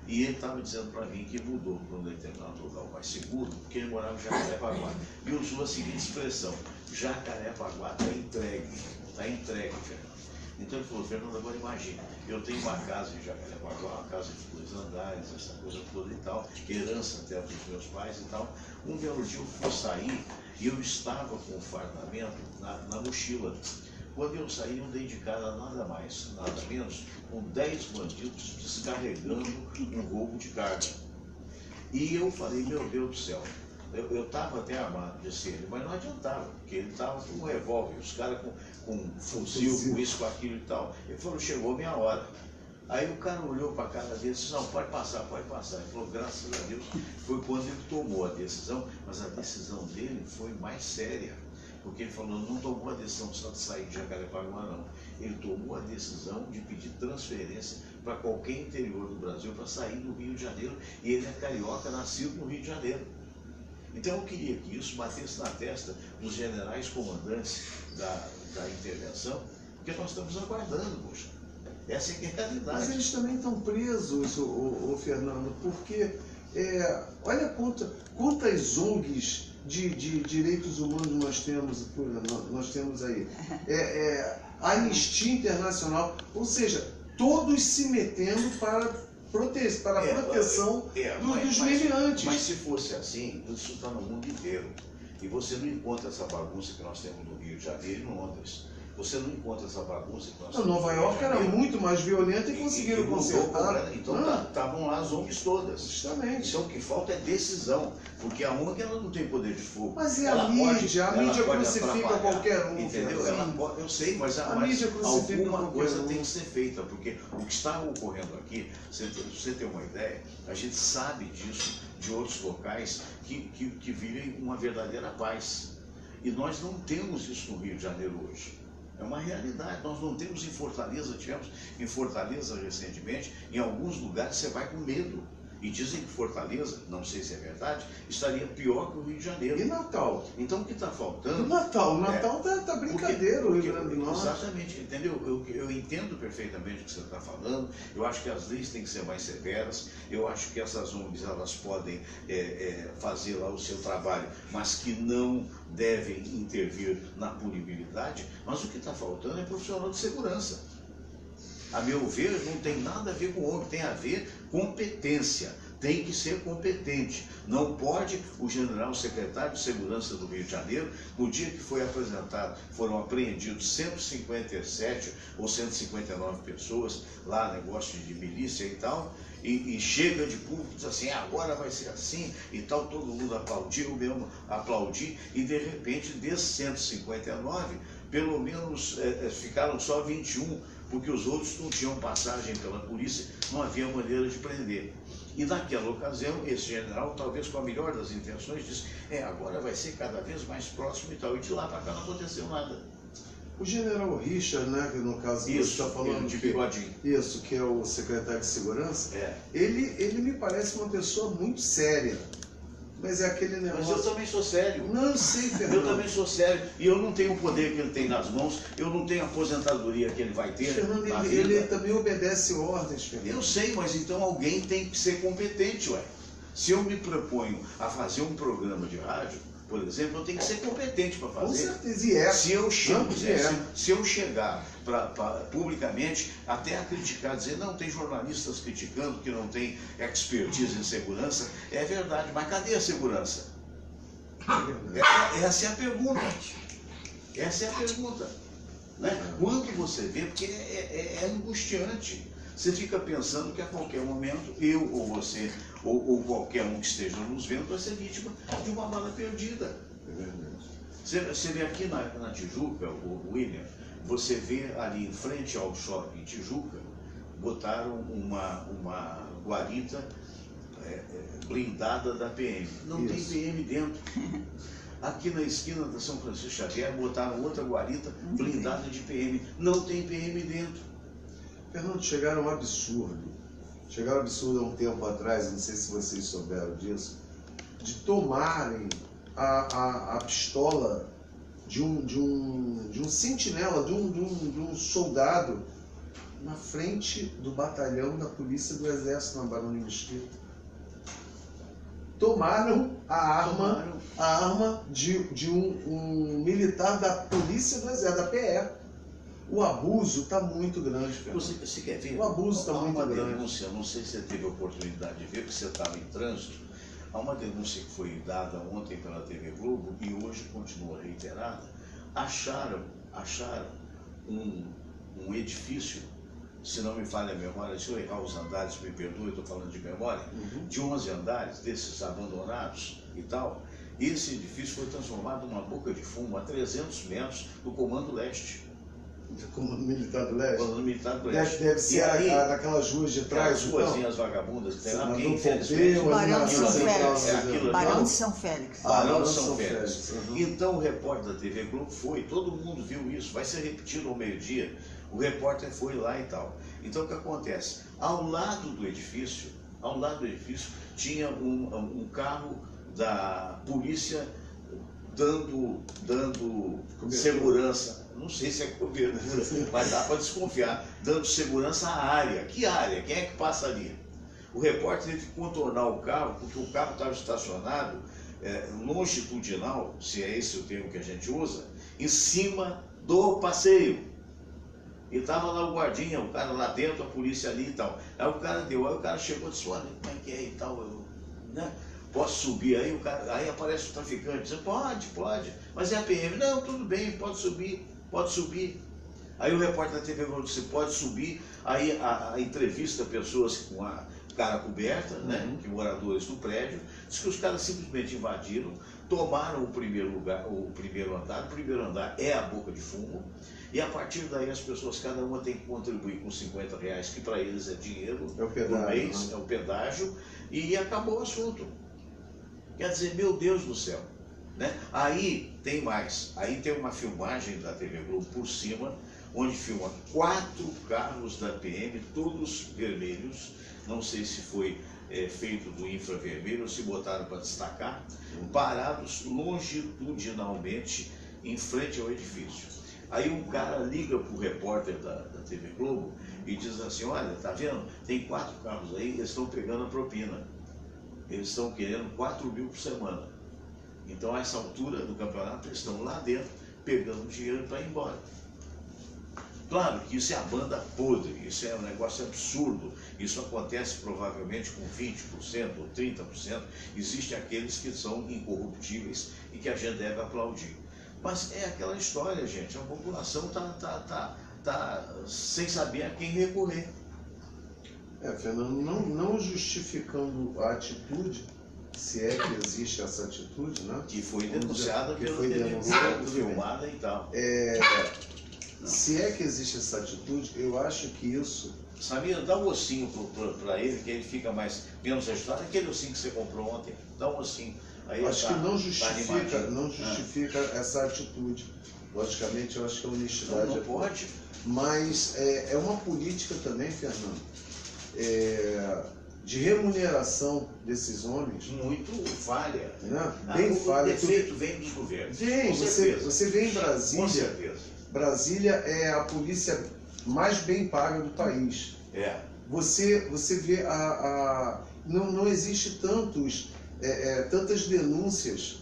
e ele estava dizendo para mim que mudou para um determinado lugar mais seguro, porque ele morava em Jacarepaguá. E usou a seguinte expressão: Jacarepaguá está entregue, Fernando. Então ele falou: Fernando, agora imagina, eu tenho uma casa em Jacarepaguá, uma casa de 2 andares, essa coisa toda e tal, herança até dos meus pais e tal. Um belo dia eu fui sair e eu estava com o fardamento na mochila. Quando eu saí, eu dei de cara nada mais, nada menos, com 10 bandidos descarregando um roubo de carga. E eu falei: meu Deus do céu, eu estava até armado de ele, mas não adiantava, porque ele estava com um revólver, os caras com fuzil, com isso, com aquilo e tal. Ele falou: chegou a minha hora. Aí o cara olhou para a cara dele e disse: não, pode passar, pode passar. Ele falou: graças a Deus. Foi quando ele tomou a decisão, mas a decisão dele foi mais séria. Porque ele falou: não tomou a decisão só de sair de Jacarepaguá, não. Ele tomou a decisão de pedir transferência para qualquer interior do Brasil para sair do Rio de Janeiro. E ele é carioca, nascido no Rio de Janeiro. Então eu queria que isso batesse na testa dos generais comandantes da intervenção, porque nós estamos aguardando, poxa. Essa é a realidade. Mas eles também estão presos, o Fernando, porque olha quantas ONGs de direitos humanos nós temos aí. A Anistia Internacional, ou seja, todos se metendo para a proteção dos meliantes. Mas se fosse assim, isso está no mundo inteiro. E você não encontra essa bagunça que nós temos no Rio de Janeiro e em Londres. Você não encontra essa bagunça que nós temos. Nova York era muito mais violenta e conseguiram consertar. Então estavam lá as ONGs todas. Justamente. Então o que falta é decisão, porque a ONG ela não tem poder de fogo. Mas é a mídia? A mídia crucifica qualquer um. Entendeu? Eu sei, mas mídia crucifica alguma coisa tem que ser feita, porque o que está ocorrendo aqui, você tem uma ideia, a gente sabe disso de outros locais que vivem uma verdadeira paz. E nós não temos isso no Rio de Janeiro hoje. É uma realidade. Nós não temos em Fortaleza, tivemos em Fortaleza recentemente, em alguns lugares você vai com medo. E dizem que Fortaleza, não sei se é verdade, estaria pior que o Rio de Janeiro. E Natal? Então o que está faltando... O Natal tá brincadeira, o Rio Grande do Norte. Exatamente, entendeu? Eu entendo perfeitamente o que você está falando. Eu acho que as leis têm que ser mais severas. Eu acho que essas ONGs elas podem fazer lá o seu trabalho, mas que não devem intervir na punibilidade. Mas o que está faltando é profissional de segurança. A meu ver, não tem nada a ver com ONG, tem a ver com competência. Tem que ser competente. Não pode o general secretário de Segurança do Rio de Janeiro, no dia que foi apresentado, foram apreendidos 157 ou 159 pessoas, lá negócio de milícia e tal, e chega de público e diz assim: agora vai ser assim e tal, todo mundo aplaudiu, mesmo aplaudir, e de repente desses 159, pelo menos ficaram só 21, porque os outros não tinham passagem pela polícia, não havia maneira de prender. E naquela ocasião, esse general, talvez com a melhor das intenções, disse: agora vai ser cada vez mais próximo e tal. E de lá para cá não aconteceu nada. O general Richard, né, que no caso isso, você está falando de bigodinho. Isso, que é o secretário de Segurança, ele me parece uma pessoa muito séria. Mas é aquele negócio... Mas eu também sou sério. Não sei, Fernando. Eu também sou sério. E eu não tenho o poder que ele tem nas mãos, eu não tenho a aposentadoria que ele vai ter. Fernando, ele também obedece ordens, Fernando. Eu sei, mas então alguém tem que ser competente, ué. Se eu me proponho a fazer um programa de rádio, por exemplo, eu tenho que ser competente para fazer. Com certeza, e é. Se eu chegar publicamente até a criticar, dizer: não, tem jornalistas criticando que não tem expertise em segurança, é verdade, mas cadê a segurança? Essa é a pergunta. Essa é a pergunta. Né? Quando você vê, porque é angustiante. Você fica pensando que a qualquer momento, eu ou você, ou qualquer um que esteja nos vendo, vai ser vítima de uma bala perdida. Você vê aqui na Tijuca, o William, você vê ali em frente ao shopping Tijuca, botaram uma guarita blindada da PM. Não tem PM dentro. Aqui na esquina da São Francisco Xavier, botaram outra guarita blindada de PM. Não tem PM dentro. Fernando, chegaram um absurdo há um tempo atrás, não sei se vocês souberam disso, de tomarem a pistola de um sentinela, de um soldado na frente do batalhão da Polícia do Exército na Barão de Mesquita. Tomaram a arma de um militar da Polícia do Exército, da PE. O abuso está muito grande, Fernando. Você quer ver? O abuso está muito grande. Há uma denúncia, não sei se você teve a oportunidade de ver, porque você estava em trânsito. Há uma denúncia que foi dada ontem pela TV Globo e hoje continua reiterada. Acharam um edifício, se não me falha a memória, se eu errar os andares, me perdoe, estou falando de memória, de 11 andares, desses abandonados e tal. E esse edifício foi transformado numa boca de fumo a 300 metros do Comando Leste. Comando Militar do Leste? Comando Militar do Leste. Deve ser aí, naquelas ruas de trás. As ruazinhas vagabundas que tem lá, porque infelizmente... Barão de São Félix. Aquilo Barão de São Félix. Barão de São Félix. Então o repórter da TV Globo foi, todo mundo viu isso, vai ser repetido ao meio-dia. O repórter foi lá e tal. Então o que acontece? Ao lado do edifício tinha um carro da polícia dando segurança. Não sei se é cobertura, mas dá para desconfiar. Dando segurança à área. Que área? Quem é que passa ali? O repórter teve que contornar o carro, porque o carro estava estacionado longitudinal, se é esse o termo que a gente usa, em cima do passeio. E estava lá o guardinha, o cara lá dentro, a polícia ali e tal. Aí o cara chegou e disse, olha, como é que é e tal, né? Posso subir? Aí aparece o traficante, diz, pode, mas é a PM. Não, tudo bem, pode subir. Aí o repórter da TV falou, você pode subir. Aí a entrevista pessoas com a cara coberta, né, que moradores do prédio, diz que os caras simplesmente invadiram, tomaram o primeiro andar. O primeiro andar é a boca de fumo. E a partir daí as pessoas, cada uma tem que contribuir com R$50, que para eles é dinheiro no mês, é o pedágio, e acabou o assunto. Quer dizer, meu Deus do céu, né? Aí tem mais, aí tem uma filmagem da TV Globo por cima, onde filma 4 carros da PM, todos vermelhos, não sei se foi feito do infravermelho ou se botaram para destacar, parados longitudinalmente em frente ao edifício. Aí um cara liga para o repórter da TV Globo e diz assim, olha, tá vendo? Tem 4 carros aí, eles estão pegando a propina. Eles estão querendo 4 mil por semana. Então, a essa altura do campeonato, eles estão lá dentro, pegando dinheiro para ir embora. Claro que isso é a banda podre, isso é um negócio absurdo. Isso acontece provavelmente com 20% ou 30%. Existem aqueles que são incorruptíveis e que a gente deve aplaudir. Mas é aquela história, gente, a população tá sem saber a quem recorrer. Fernando, não justificando a atitude, se é que existe essa atitude, né? Que foi denunciada pelo filmada e tal. Se é que existe essa atitude, eu acho que isso... Samir, dá um ossinho para ele, que ele fica menos agitado. Aquele ossinho que você comprou ontem, dá um ossinho. Aí acho que não justifica essa atitude. Logicamente, eu acho que a honestidade... Não pode. Mas é uma política também, Fernando, de remuneração desses homens. Muito falha. Né? Bem falha. O defeito vem dos governos. Você vê em Brasília. Com certeza. Brasília é a polícia mais bem paga do país. Você vê não existe tantas denúncias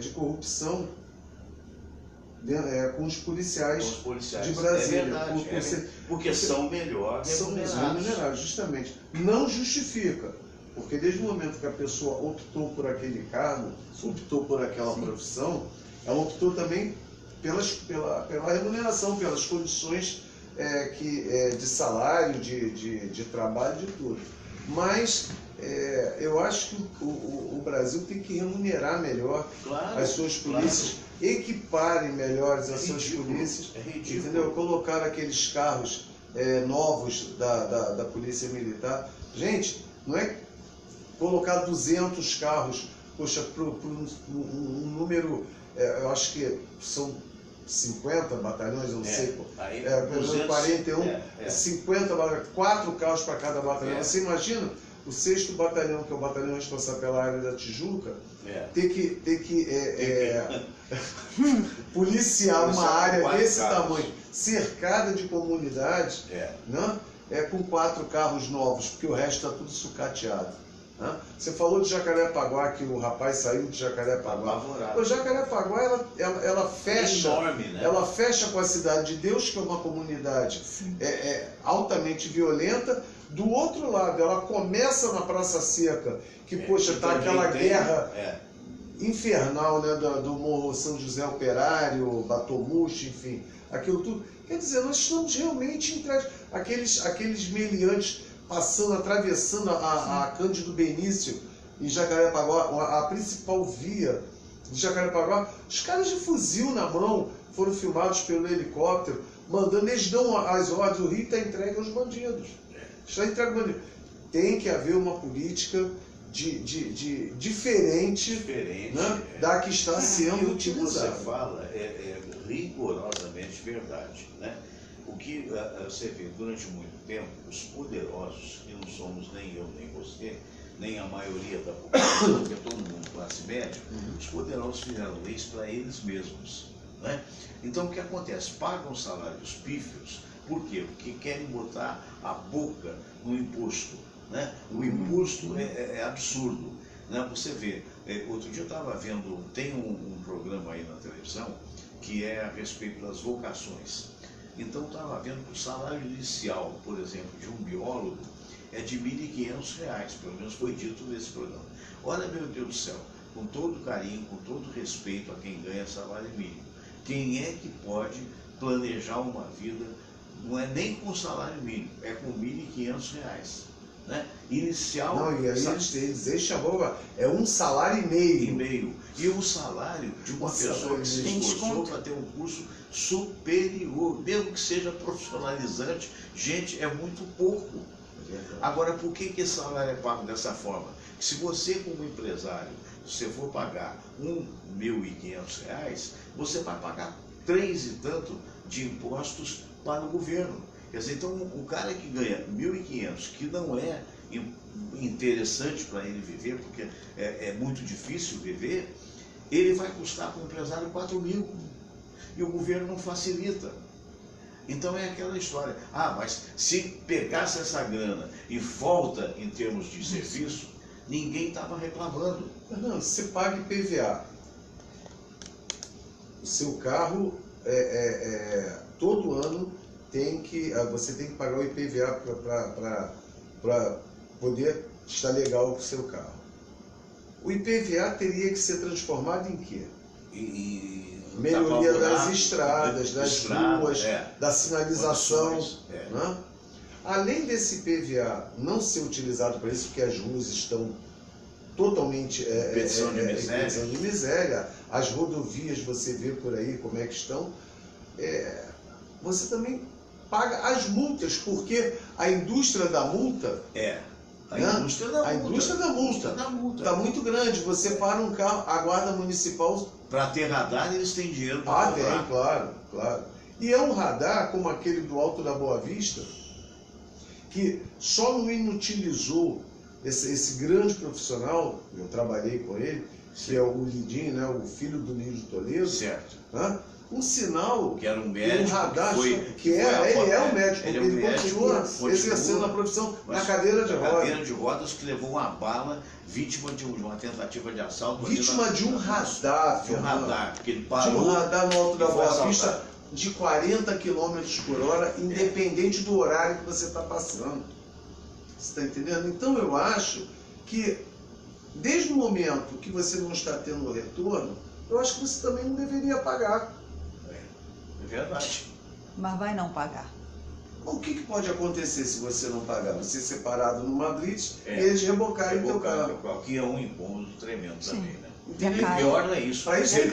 de corrupção com os policiais de Brasília. É verdade, porque são melhor remunerados. Justamente. Não justifica, porque desde o momento que a pessoa optou por aquele cargo, optou por aquela profissão, ela optou também pela remuneração, pelas condições de salário, de trabalho, de tudo. Mas eu acho que o Brasil tem que remunerar melhor as suas polícias, equiparem melhores as suas polícias, entendeu? Colocar aqueles carros novos da Polícia Militar. Gente, não é colocar 200 carros, poxa, para um número, eu acho que são 50 batalhões, eu não sei, por exemplo, 41, 50 batalhões, 4 carros para cada batalhão. Você imagina o 6º batalhão, que é o batalhão responsável pela área da Tijuca, ter que policiar uma área desse tamanho. cercada de comunidade, né? Com 4 carros novos, porque o resto está tudo sucateado. Né? Você falou de Jacarepaguá, que o rapaz saiu de Jacarepaguá. O Jacarepaguá, ela fecha, enorme, né? Ela fecha com a Cidade de Deus, que é uma comunidade altamente violenta. Do outro lado, ela começa na Praça Seca, que poxa, está aquela guerra infernal, né, do Morro São José Operário, Batomuxi, enfim, aquilo tudo. Quer dizer, nós estamos realmente entregues. Aqueles meliantes passando, atravessando a Cândido Benício em Jacarepaguá, a principal via de Jacarepaguá, os caras de fuzil na mão foram filmados pelo helicóptero, mandando, eles dão as ordens, o Rio está entregue aos bandidos. Está entregue aos bandidos. Tem que haver uma política diferente, né, da que está sendo utilizada. O que você fala é rigorosamente verdade, né? O que você vê durante muito tempo, os poderosos, que não somos nem eu, nem você, nem a maioria da população, porque é todo mundo classe média, os poderosos fizeram leis para eles mesmos, né? Então o que acontece? Pagam salários pífios, por quê? Porque querem botar a boca no imposto, né? O imposto é absurdo, né? Você vê, outro dia eu estava vendo, tem um programa aí na televisão que é a respeito das vocações. Então estava vendo que o salário inicial, por exemplo, de um biólogo é de R$ 1.500, pelo menos foi dito nesse programa. Olha, meu Deus do céu, com todo carinho, com todo respeito a quem ganha salário mínimo, quem é que pode planejar uma vida, não é nem com salário mínimo, é com R$ 1.500, né? Inicial... Não, e aí eles chamam, é um salário e meio. E o salário de uma pessoa que se esforçou para ter um curso superior, mesmo que seja profissionalizante, gente, é muito pouco. Agora, por que esse salário é pago dessa forma? Se você, como empresário, você for pagar R$ 1.500, você vai pagar 3 e tanto de impostos para o governo. Quer dizer, então, o cara que ganha 1.500, que não é interessante para ele viver, porque é muito difícil viver, ele vai custar para o empresário 4.000. E o governo não facilita. Então é aquela história. Ah, mas se pegasse essa grana e volta em termos de serviço, ninguém estava reclamando. Não, você paga IPVA. O seu carro, todo ano, você tem que pagar o IPVA para poder estar legal com o seu carro. O IPVA teria que ser transformado em quê? Melhoria das estradas, das ruas, da sinalização. Né? Além desse IPVA não ser utilizado para isso, porque as ruas estão totalmente em de miséria, as rodovias você vê por aí como é que estão, você também paga as multas, porque a indústria da multa... A indústria da multa está muito grande. Você para um carro, a guarda municipal... Para ter radar, eles têm dinheiro para comprar. Tem, claro. E é um radar como aquele do Alto da Boa Vista, que só não inutilizou esse grande profissional, eu trabalhei com ele, que é o Lidinho, né, o filho do Lídio Toledo. Certo. Né? Um sinal, que era um médico, um radar, ele é um médico, ele continua exercendo a profissão na cadeira de rodas. Na cadeira de rodas, que levou uma bala, vítima de uma tentativa de assalto. Vítima de um radar, de um radar, porque ele parou. De um radar no Alto da Boa Vista de 40 km por hora, independente do horário que você está passando. Você está entendendo? Então eu acho que, desde o momento que você não está tendo o retorno, eu acho que você também não deveria pagar. É verdade. Mas vai não pagar. O que pode acontecer se você não pagar? Você ser parado numa blitz e eles rebocarem o teu carro. Que é um incômodo tremendo também, né? É pior não é isso. Para isso é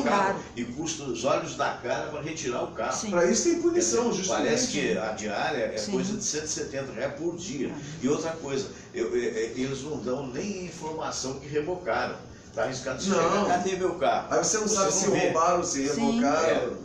caro, e custa os olhos da cara para retirar o carro. Para isso tem punição, justamente. Parece que a diária é coisa de R$170 por dia. E outra coisa, eles não dão nem a informação que rebocaram. Está arriscado, cadê meu carro? Aí você não sabe se roubaram, se rebocaram.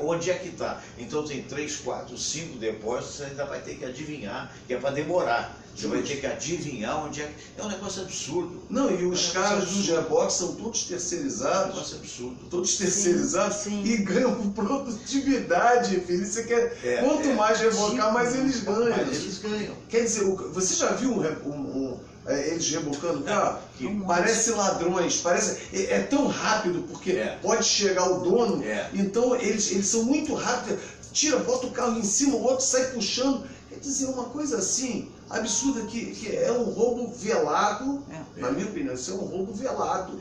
Onde é que está? Então tem 3, 4, 5 depósitos, você ainda vai ter que adivinhar, que é para demorar. Você vai ter que adivinhar onde é que... É um negócio absurdo. Não, e os caras dos absurdo. reboques são todos É um terceirizados. negócio absurdo. Todos terceirizados sim. e ganham por produtividade, filho. Você quer, quanto mais rebocar, mais eles ganham. Mais eles ganham. Quer dizer, você já viu eles rebocando o carro? Parece ladrões, parece. É tão rápido, porque pode chegar o dono, então eles são muito rápidos. Tira, bota o carro em cima, o outro sai puxando. Quer dizer, uma coisa assim, absurda, que é um roubo velado. Na minha opinião, isso é um roubo velado.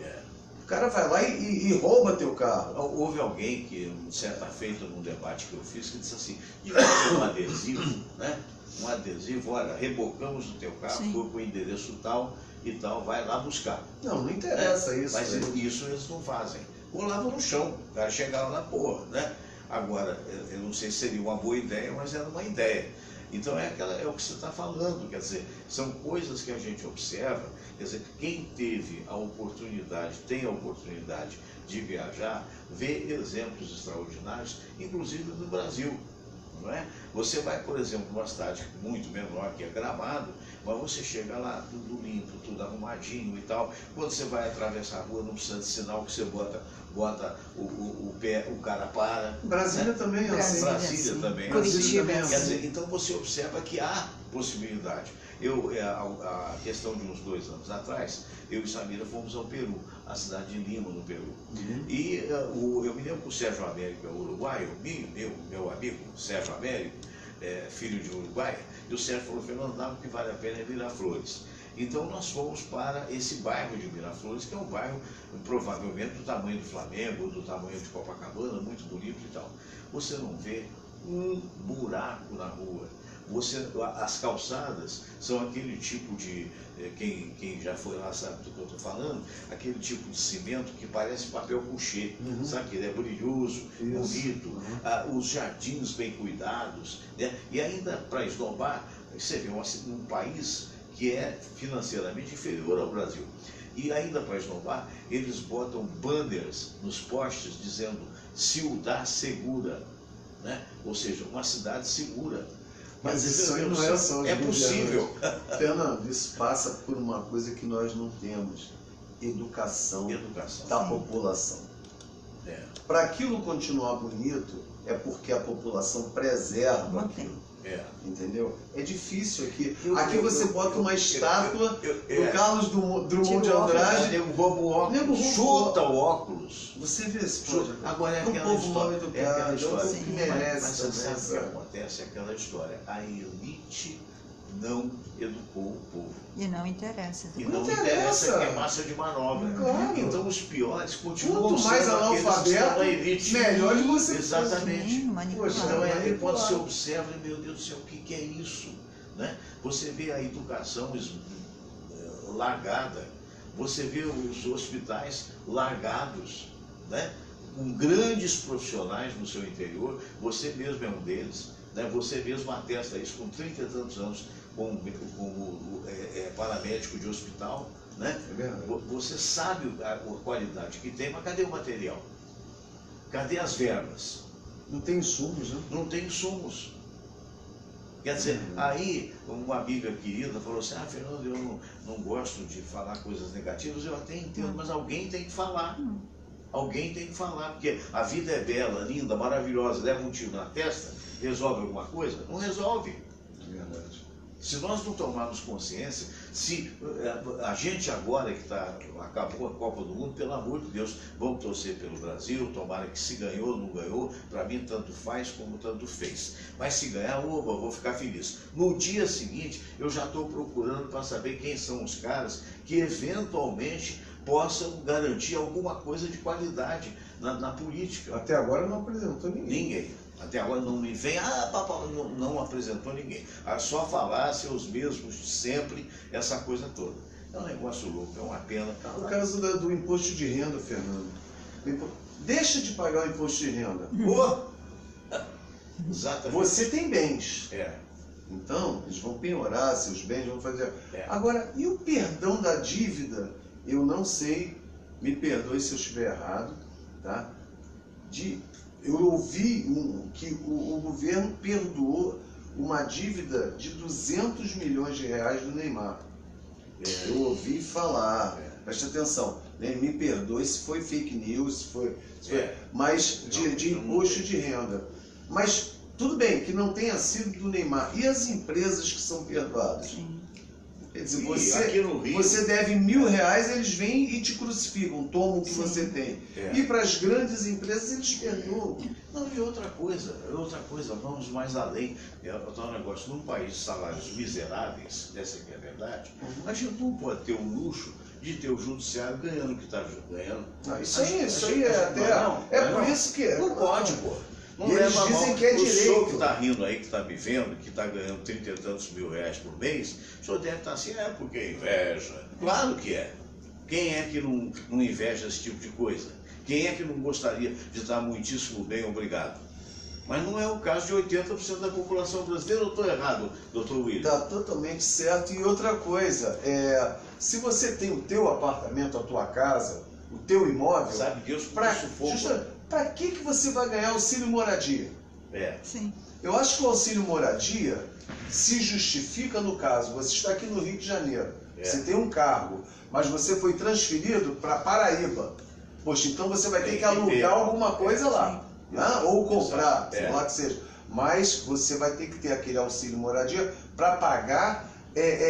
O cara vai lá e rouba teu carro. Houve alguém que, certa feita, num debate que eu fiz, que disse assim, devia ter um adesivo, né? Um adesivo, olha, rebocamos o teu carro, foi com o endereço tal e tal, vai lá buscar. Não interessa isso. Mas isso eles não fazem. Colavam no chão, o cara chegava na porra, né? Agora, eu não sei se seria uma boa ideia, mas era uma ideia. Então é o que você está falando, quer dizer, são coisas que a gente observa, quer dizer, quem teve a oportunidade, tem a oportunidade de viajar, vê exemplos extraordinários, inclusive no Brasil. Não é? Você vai, por exemplo, numa cidade muito menor, que é Gramado, mas você chega lá, tudo limpo, tudo arrumadinho e tal. Quando você vai atravessar a rua, não precisa de sinal, que você bota o pé, o cara para. Brasília também é assim. Brasília também. Curitiba é assim. Quer dizer, então você observa que há possibilidade. A questão de uns 2 anos atrás, eu e Samira fomos ao Peru, a cidade de Lima, no Peru. E eu me lembro que o Sérgio Américo é uruguaio, meu amigo Sérgio Américo, filho de Uruguai, e o Sérgio falou, Fernando, o que vale a pena é Miraflores. Então nós fomos para esse bairro de Miraflores, que é um bairro provavelmente do tamanho do Flamengo, do tamanho de Copacabana, muito bonito e tal. Você não vê um buraco na rua. As calçadas são aquele tipo de, quem já foi lá sabe do que eu estou falando, aquele tipo de cimento que parece papel couché, sabe, que ele é brilhoso, bonito, os jardins bem cuidados, né? E ainda para esnobar, você vê um país que é financeiramente inferior ao Brasil. E ainda para esnobar, eles botam banners nos postes dizendo Ciudad Segura, né? Ou seja, uma cidade segura. Mas isso aí não é só os possível. Fernando, isso passa por uma coisa que nós não temos: educação da população. Para aquilo continuar bonito, é porque a população preserva aquilo. Entendeu? É difícil aqui. Aqui você bota uma estátua do Carlos Drummond de Andrade. Nego rouba o óculos, chuta o óculos. Você vê esse Agora é aquela povo mal educado, história. que merece. Mas você sabe o que acontece? É aquela história. A elite não educou o povo. E não interessa. E não interessa, que é massa de manobra. Claro. Então os piores continuam Quanto mais sendo aqueles que analfabeto, estão na elite. melhor de você. Exatamente. Poxa, Então aí quando você observa, meu Deus do céu, o que é isso? Né? Você vê a educação largada, você vê os hospitais largados, né? Com grandes profissionais no seu interior, você mesmo é um deles, né? Você mesmo atesta isso com 30 e tantos anos como paramédico de hospital, né? Você sabe a qualidade que tem, mas cadê o material? Cadê as verbas? Não tem insumos, né? Não tem insumos. Quer dizer, aí uma amiga querida falou assim, Fernando, eu não gosto de falar coisas negativas, eu até entendo, mas alguém tem que falar. Alguém tem que falar, porque a vida é bela, linda, maravilhosa, leva um tiro na testa, resolve alguma coisa? Não resolve. É verdade. Se nós não tomarmos consciência, se a gente agora que acabou a Copa do Mundo, pelo amor de Deus, vamos torcer pelo Brasil, tomara que se ganhou ou não ganhou, para mim tanto faz como tanto fez. Mas se ganhar, oba, vou ficar feliz. No dia seguinte, eu já estou procurando para saber quem são os caras que eventualmente possam garantir alguma coisa de qualidade na política. Até agora não apresentou Ninguém. Até agora não me vem, não apresentou ninguém. Só falar seus mesmos de sempre, essa coisa toda. É um negócio louco, é uma pena. O caso do imposto de renda, Fernando. Deixa de pagar o imposto de renda. Exatamente. Você tem bens. Então, eles vão penhorar seus bens, vão fazer... Agora, e o perdão da dívida? Eu não sei, me perdoe se eu estiver errado, tá? Eu ouvi que o governo perdoou uma dívida de 200 milhões de reais do Neymar. Eu ouvi falar, preste atenção, me perdoe se foi fake news, mas de imposto de renda. Mas tudo bem que não tenha sido do Neymar. E as empresas que são perdoadas? Sim. Quer dizer, Rio, você deve R$1.000, eles vêm e te crucificam, tomam o que você tem. E para as grandes empresas eles perdoam. Não, e outra coisa, vamos mais além. Um negócio, num país de salários miseráveis, essa que é a verdade, a gente não pode ter o luxo de ter o judiciário ganhando o que está ganhando. Isso aí é até... por isso que... Não pode, pô. Não eles dizem que é direito. O senhor que está rindo aí, que está me vendo, que está ganhando 30 e tantos mil reais por mês, o senhor deve estar assim, porque é inveja. Claro que é. Quem é que não inveja esse tipo de coisa? Quem é que não gostaria de estar muitíssimo bem, obrigado? Mas não é o caso de 80% da população brasileira. Eu estou errado, doutor William? Está totalmente certo. E outra coisa, se você tem o teu apartamento, a tua casa, o teu imóvel... Sabe Deus para que você vai ganhar auxílio moradia? Sim. Eu acho que o auxílio moradia se justifica no caso, você está aqui no Rio de Janeiro, você tem um cargo, mas você foi transferido para Paraíba. Poxa, então você vai ter que alugar alguma coisa lá, né? Ou comprar, sei lá que seja. Mas você vai ter que ter aquele auxílio moradia para pagar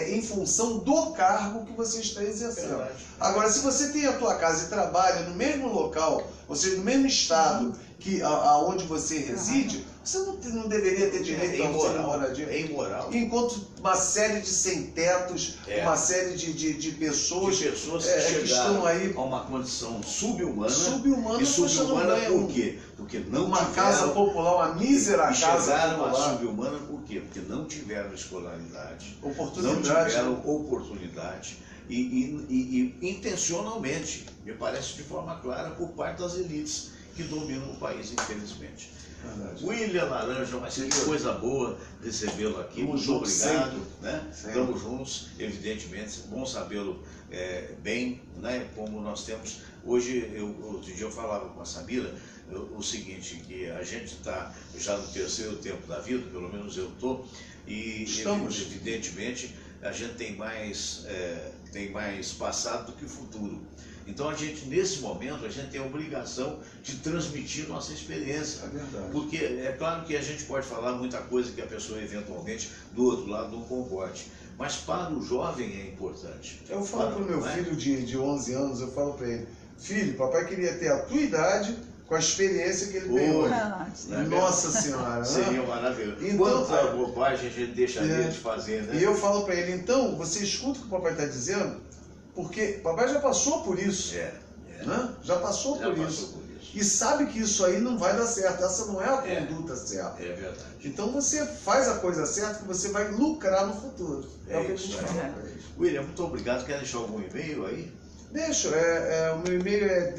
em função do cargo que você está exercendo. Agora, se você tem a tua casa e trabalha no mesmo local, ou seja, no mesmo estado que aonde você reside, você não deveria ter direito ao auxílio moradia. É imoral. Enquanto uma série de sem-tetos, uma série de pessoas, que estão aí a uma condição subhumana. E subhumana por quê? Porque não uma casa popular, uma mísera casa popular. Subhumana por quê? Porque não tiveram escolaridade, oportunidade. Não tiveram oportunidade e intencionalmente, me parece de forma clara, por parte das elites que dominam o país, infelizmente. Verdade. William Laranja, mas que coisa boa recebê-lo aqui. Muito obrigado. Estamos juntos, evidentemente. Bom sabê-lo bem, né? Como nós temos. Hoje, outro dia eu falava com a Samira o seguinte, que a gente está já no terceiro tempo da vida, pelo menos eu estou, e evidentemente a gente tem mais passado do que futuro. Então, nesse momento, a gente tem a obrigação de transmitir nossa experiência. É verdade. Porque é claro que a gente pode falar muita coisa que a pessoa, eventualmente, do outro lado não concorde. Mas para o jovem é importante. Eu falo para o meu filho de 11 anos, eu falo para ele, filho, papai queria ter a tua idade com a experiência que ele tem hoje. Nossa Senhora. Seria maravilhoso. Então, quanta bobagem a gente deixaria de fazer, né? E eu falo para ele, então, você escuta o que o papai está dizendo? Porque papai já passou por isso. Né? Já passou por isso. E sabe que isso aí não vai dar certo. Essa não é a conduta certa. É verdade. Então você faz a coisa certa que você vai lucrar no futuro. É o que a gente fala para eles. William, muito obrigado. Quer deixar algum e-mail aí? Deixa. O meu e-mail é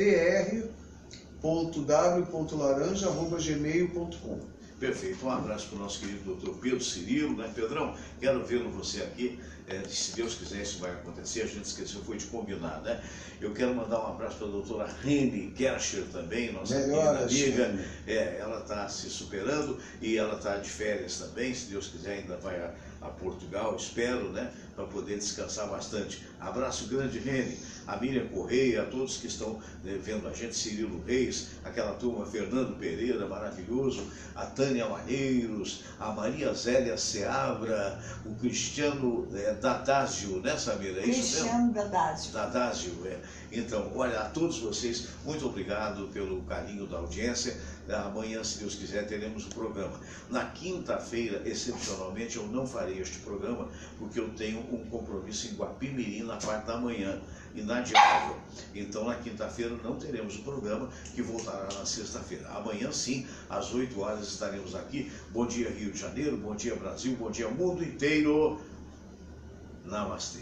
dr.w.laranja@gmail.com. Perfeito. Um abraço para o nosso querido doutor Pedro Cirilo, né, Pedrão? Quero vê-lo você aqui. Se Deus quiser, isso vai acontecer. A gente esqueceu, foi de combinar, né? Eu quero mandar um abraço para a doutora Rene Kercher também, nossa querida amiga. Ela está se superando e ela está de férias também. Se Deus quiser, ainda vai a Portugal, espero, né? Para poder descansar bastante. Abraço grande, Rene. A Miriam Correia, a todos que estão vendo a gente, Cirilo Reis, aquela turma, Fernando Pereira, maravilhoso, a Tânia Maneiros, a Maria Zélia Seabra, o Cristiano Dadásio, né, Samira? É isso mesmo? Cristiano Dadásio. Dadásio, Então, olha, a todos vocês, muito obrigado pelo carinho da audiência. Amanhã, se Deus quiser, teremos o programa. Na quinta-feira, excepcionalmente, eu não farei este programa, porque eu tenho um compromisso em Guapimirim na parte da manhã, inadiável. Então, na quinta-feira não teremos o programa, que voltará na sexta-feira. Amanhã, sim, às 8 horas estaremos aqui. Bom dia, Rio de Janeiro, bom dia, Brasil, bom dia, mundo inteiro. Namastê.